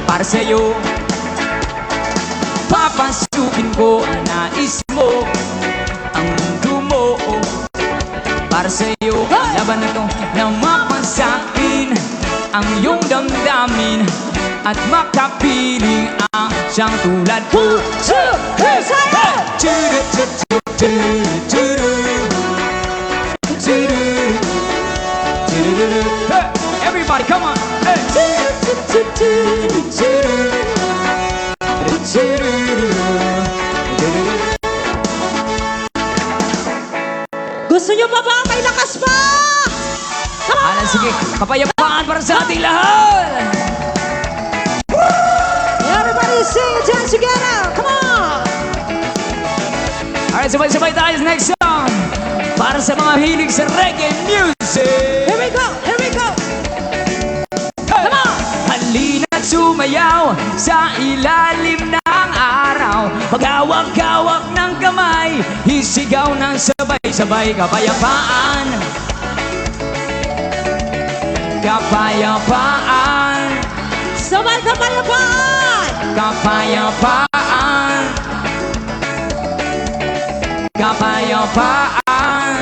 para sa'yo. Papasukin ko ang nais mo, ang mundo mo para sa'yo. Laban na to na mapasakin ang iyong damdamin at makapiling ang siyang tulad ko. Everybody, come on! Gusto nyo pa ba? May lakas pa! Sige, kapayapaan para sa ating lahat! Everybody sing and dance together! Come on! Alright, sabay-sabay tayo sa next song para sa mga hilig sa reggae music! Here we go! Here we go! Come on! Halina't sumayaw sa ilalim ng araw. Paghawak-hawak ng kamay, hisigaw ng sabay-sabay. Kapayapaan, kapayapaan, Sabay kapayapaan! kapayapaan, kapayapaan.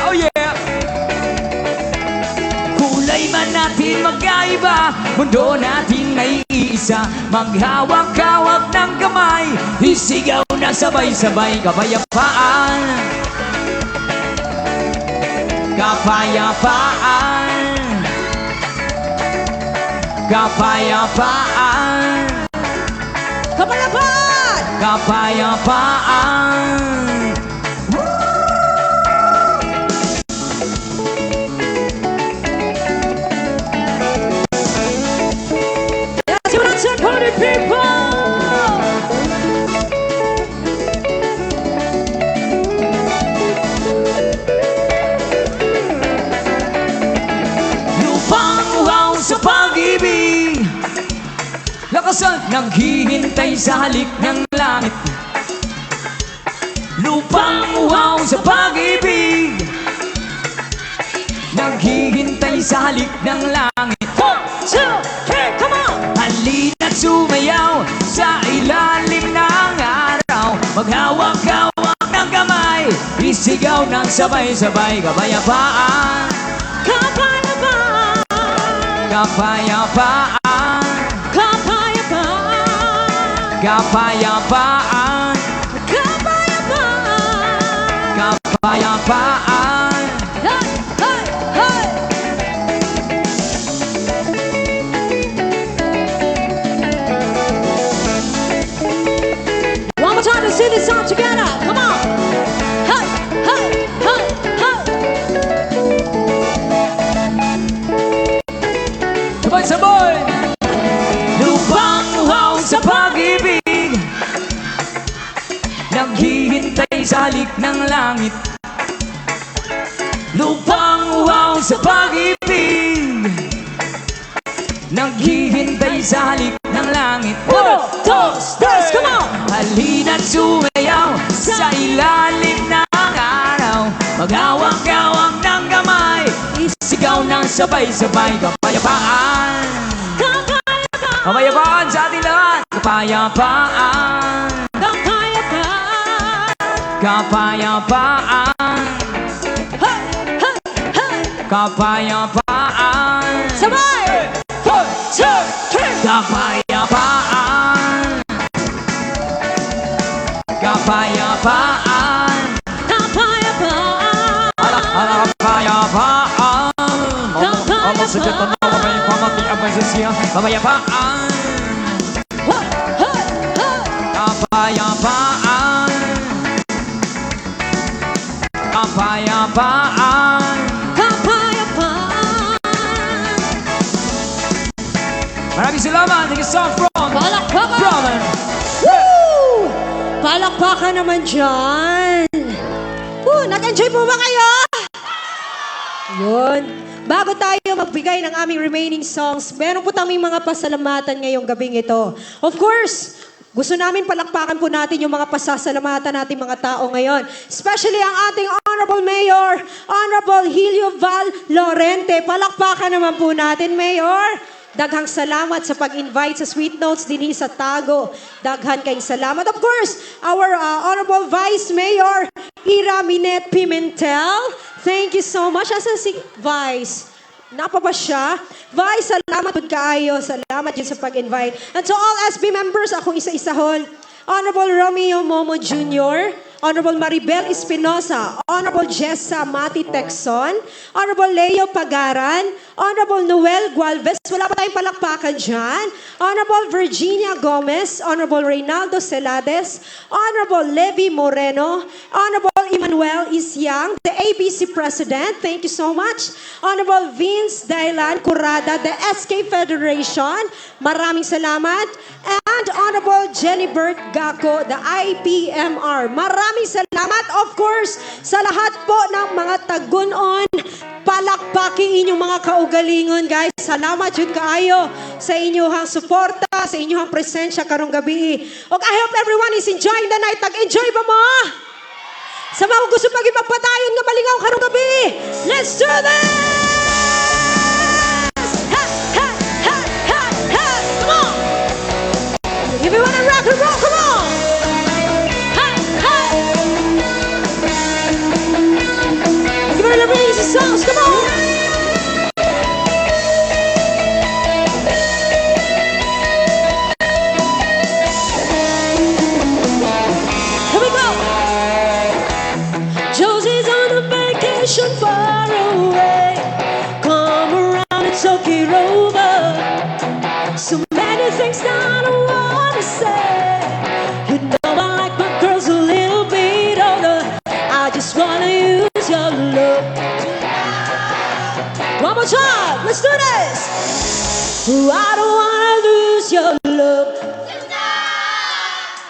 Oh yeah! Kulay man natin magkaiba, mundo natin naiisa. Maghawak-hawak ng kamay, hisigaw na sabay-sabay. Kapayapaan, kapayapaan, kapayapaan, Kapayapaan! kapayapaan. Let's give it up to party people! Lupang uhaw sa pag-ibig, lakasan naghihintay sa halik ng langit. Lupang uhaw sa pag-ibig, naghihintay sa halik ng langit. 1, 2, 3, come on! Halina't sumayaw sa ilalim ng araw. Maghawak-hawak ng kamay, isigaw ng sabay-sabay. Kapayapaan, Kapayapaan! kapayapaan, Kapayapaan! kapayapaan, Kapayapaan! kapayapaan. Hey! Hey! Hey! One more time to sing this song together. Come on! Hey! Hey! Hey! Hey! sa halik ng langit. Lupang uhaw sa pag-ibig, naghihintay sa halik ng langit. 1, 2, 3, come on! Halina't sumayaw sa ilalim ng araw, maghawak-hawak ng kamay, isigaw ng sabay-sabay. Kapayapaan, kapayapaan sa ating lahat. Kapayapaan, kapayapaan, kapayapaan. Sabay! 1, 2, 3. Kapayapaan, kapayapaan, kapayapaan. Masakit na may pamati ang masisiya. Kapayapaan, kapayapaan, kapayapaan. Maraming salamat. Thank you so much from Palakpakan! Brother. Woo! Palakpakan naman dyan. Nag-enjoy po ba kayo? Yun. Bago tayo magbigay ng aming remaining songs, meron po taming mga pasalamatan ngayong gabing ito. Of course, gusto namin palakpakan po natin yung mga pasasalamatan natin mga tao ngayon. Especially ang ating Honorable Mayor, Honorable Helio Val Lorente. Palakpakan naman po natin, Mayor. Daghang salamat sa pag-invite sa Sweet Notes din sa Tago. Daghan kayong salamat. Of course, our Honorable Vice Mayor, Ira Minette Pimentel. Thank you so much. Asa si Vice? Napa ba siya? Vice, salamat po kaayo. Salamat yun sa pag-invite. And to all SB members, akong isa-isahon. Honorable Romeo Momo Jr., Honorable Maribel Espinosa, Honorable Jessa Mati Texon, Honorable Leo Pagaran, Honorable Noel Gualvez, wala pa tayong palakpakan dyan, Honorable Virginia Gomez, Honorable Reynaldo Celades, Honorable Levi Moreno, Honorable Emmanuel Isyang, the ABC President, thank you so much, Honorable Vince Dailan Curada, the SK Federation, maraming salamat, and Honorable Jenny Bert Gaco, the IPMR, maraming salamat, of course, sa lahat po ng mga tagunon. Palakpakin inyong mga kaugalingon, guys. Salamat yun kaayo sa inyong suporta, sa inyong presensya karong gabi. Og I hope everyone is enjoying the night. Tag-enjoy ba mo? Sa mga gusto maging magpatayon nga malingaw karong gabi, let's do this! Ha, ha, ha, ha, ha! Come on! If you wanna rock and roll, come on! Give it a raise the songs, come on! Here we go! Josie's on a vacation far away. Come around and talk it over. So many things that I wanna say. You know I like my girls a little bit older. I just wanna use your love. One more time, let's do this. I don't wanna lose your love.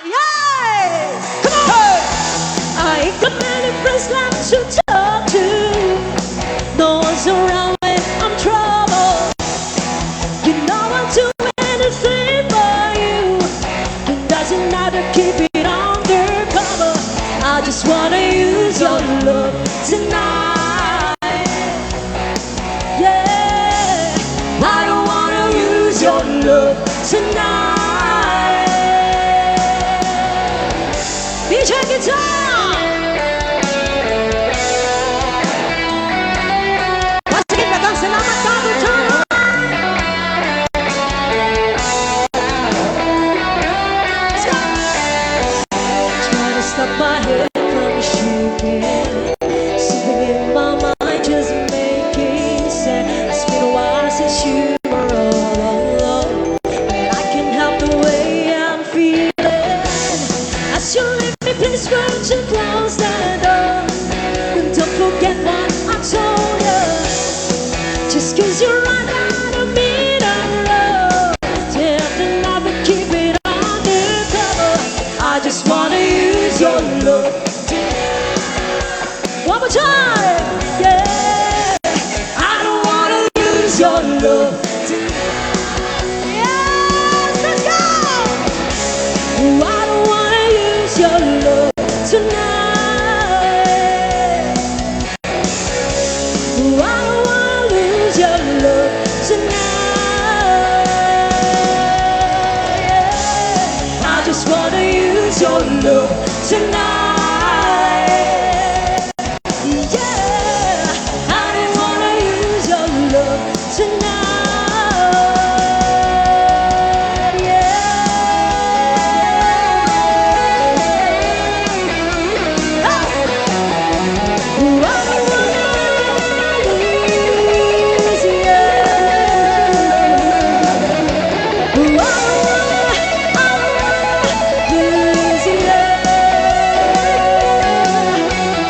Yay! Come on! I ain't got many friends left to talk to. No one's around when I'm troubled. You know I'll do anything for you. It doesn't matter, keep it undercover. I just wanna use your love tonight. Yeah, I don't wanna use your love tonight. DJ guitar. Once again, daghang salamat Tago Turner. Try to stop my head from shaking. Something in my mind just making sense. It's been a while since you were all alone, but I can't help the way I'm feeling. As you leave me, please go to tonight. I don't wanna lose your love tonight. Yeah. I just wanna use your love tonight. Yeah, I don't wanna use your love tonight. Yeah. Oh. I don't wanna lose you. I don't wanna lose you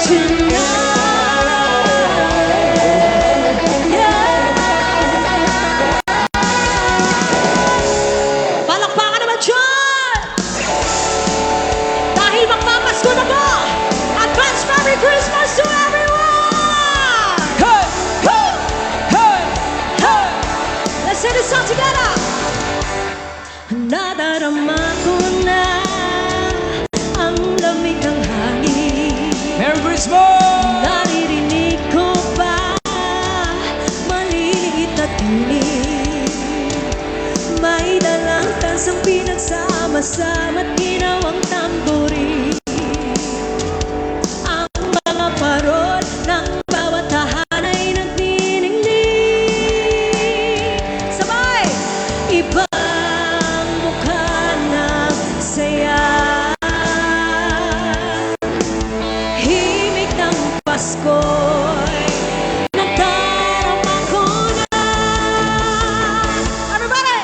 tonight. Yeah. Palakpakan naman dyan! Dahil magpapasko na po! Advance Merry Christmas to everyone! Hey, hey, hey, hey. Let's sing this song together! Nadarama ko na ang lamig ng hangin. Merry Christmas! Naririnig ko pa maliliit na tinig. May dalang tansang pinagsama-sama't ginawang tamburi. Ang mga parol ng bawat tahanan ay nagniningning. Sabay! Ibang mukha ng saya. Himig ng Pasko'y nadarama ko na. Everybody!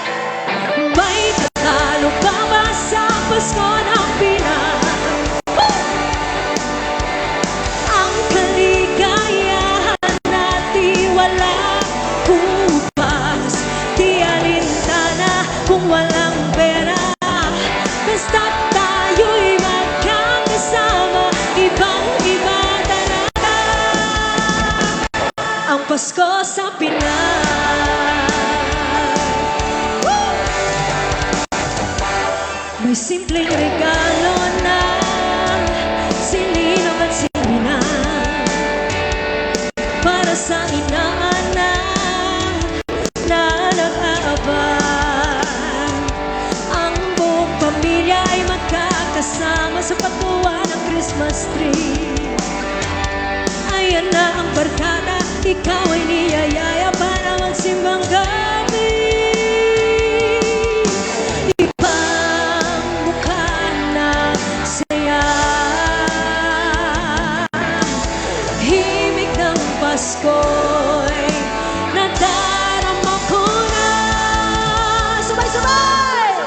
May tatalo pa ba sa Pasko ng Pinas? Ang kaligayahan natin walang kupas. Di alintana kung walang pera. Basta't tayo'y magkakasama. Ibang-iba talaga ang Pasko sa Pinas. Woo! May simpleng regalo na sininang at sinina para sa inaanak na nag-aabang. Ang buong pamilya ay magkakasama sa paggawa ng Christmas tree. Ayan na ang barkada, ikaw ay niyayaya para magsimbang gabi. Ibang mukha ng saya. Himig ng Pasko'y nadarama ko na. Sabay-sabay!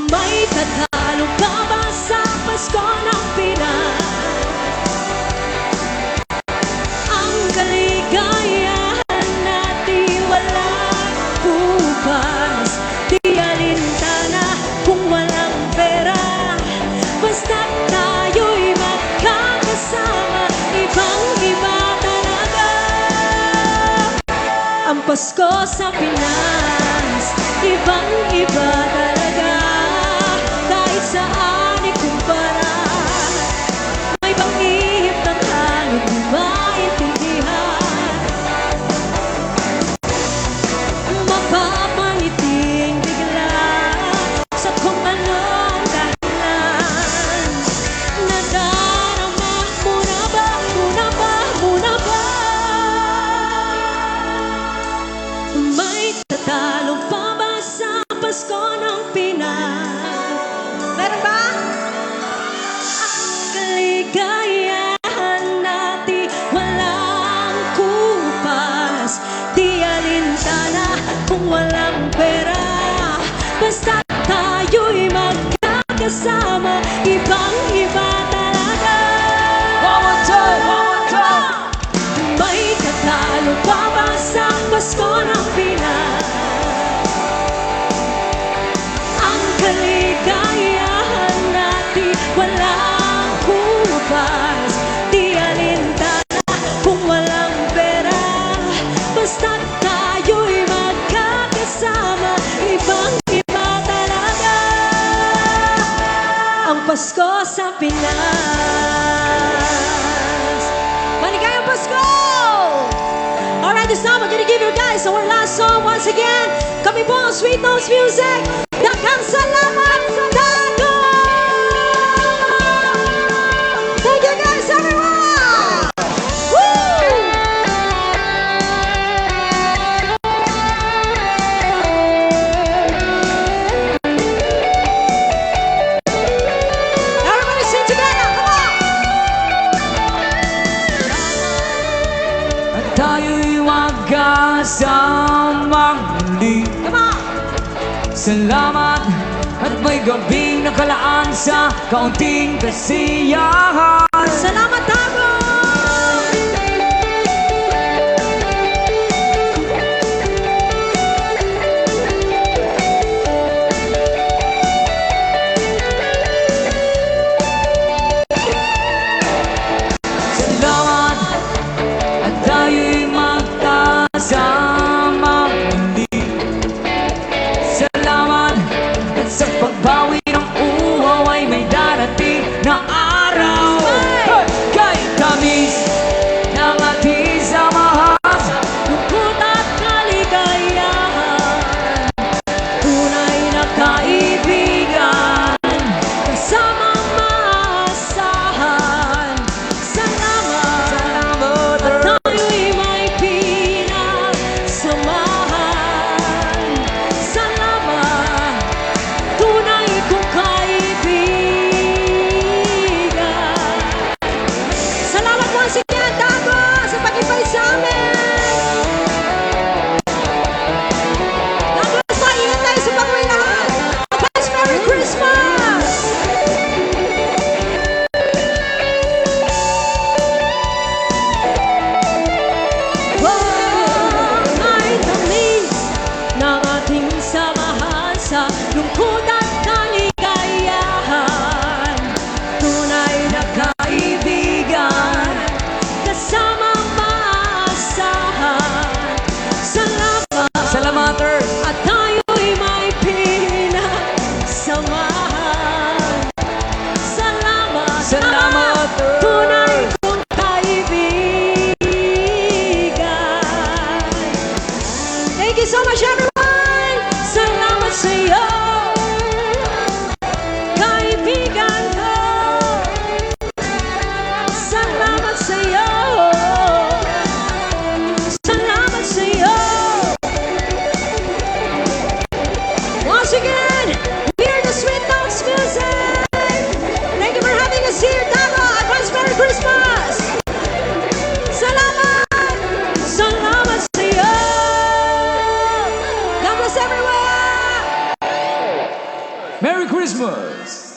May tatalo ka ba sa Pasko ng Pinas? Ang kaligayahan natin walang bukas. Di alintana kung walang pera. Basta't tayo'y magkakasama. Ibang-iba talaga ang Pasko sa Pinas. Ibang-iba talaga. Kahit saan ikumpara, may pang-ihip ng halong di maintindihan. Mapapangiting bigla sa kung anong dahilan. Nadarama mo na ba, muna ba, muna ba? May tatalong pa ba sa Pasko ng Pinas? Meron ba? Ang kaligayahan natin walang kupas. Di alintana kung walang pera. Basta tayo'y magkakasama. Ibang-iba talaga. One more time, one more time. May tatalo pa ba sa Pasko ng Pinas? Ang kaligayahan natin walang kupas. Di alintana kung walang pera. Basta tayo'y magkakasama. Ibang-iba talaga ang Pasko sa Pinas. guys, our last song once again. Kami po ang Sweet Notes Music. Daghang salamat Dago! Thank you guys, everyone! Woo! Everybody sing together, come on! At tayo'y magkasamang muli. Come on! Salamat at may gabing nakalaan sa kaunting kasiyahan. Salamat, Dago! Salamat at tayo'y magkasamang muli. Salamat at sa pagbawi ng uhaw ay may darating na araw. Kahit tamis ng ating samahan, lungkot at kaligayahan, tunay na kaibigan, kasamang maasahan. Salamat at tayo'y may pinagsamahan. Salamat, tunay kong kaibigan. Salamat once again, Dago, sa pag-invite sa amin! God bless, maingat tayo sa pag-uwi lahat! Advance Merry Christmas! Kahit tamis ng ating samahan sa lungkot at kaligayahan, tunay na kaibigan, kasamang maasahan. Salamat, Salamaters! At tayo'y may pinagsamahan. Salamat, Salamaters! Tunay kong kaibigan. Thank you so much, everyone! Salamat sa iyo, kaibigan ko. Salamat sa iyo. Salamat sa iyo. Once again, we are the Sweet Notes Music! Thank you for having us here, Dago! Advance Merry Christmas! Salamat! Salamat sa iyo. God bless everyone! Merry Christmas!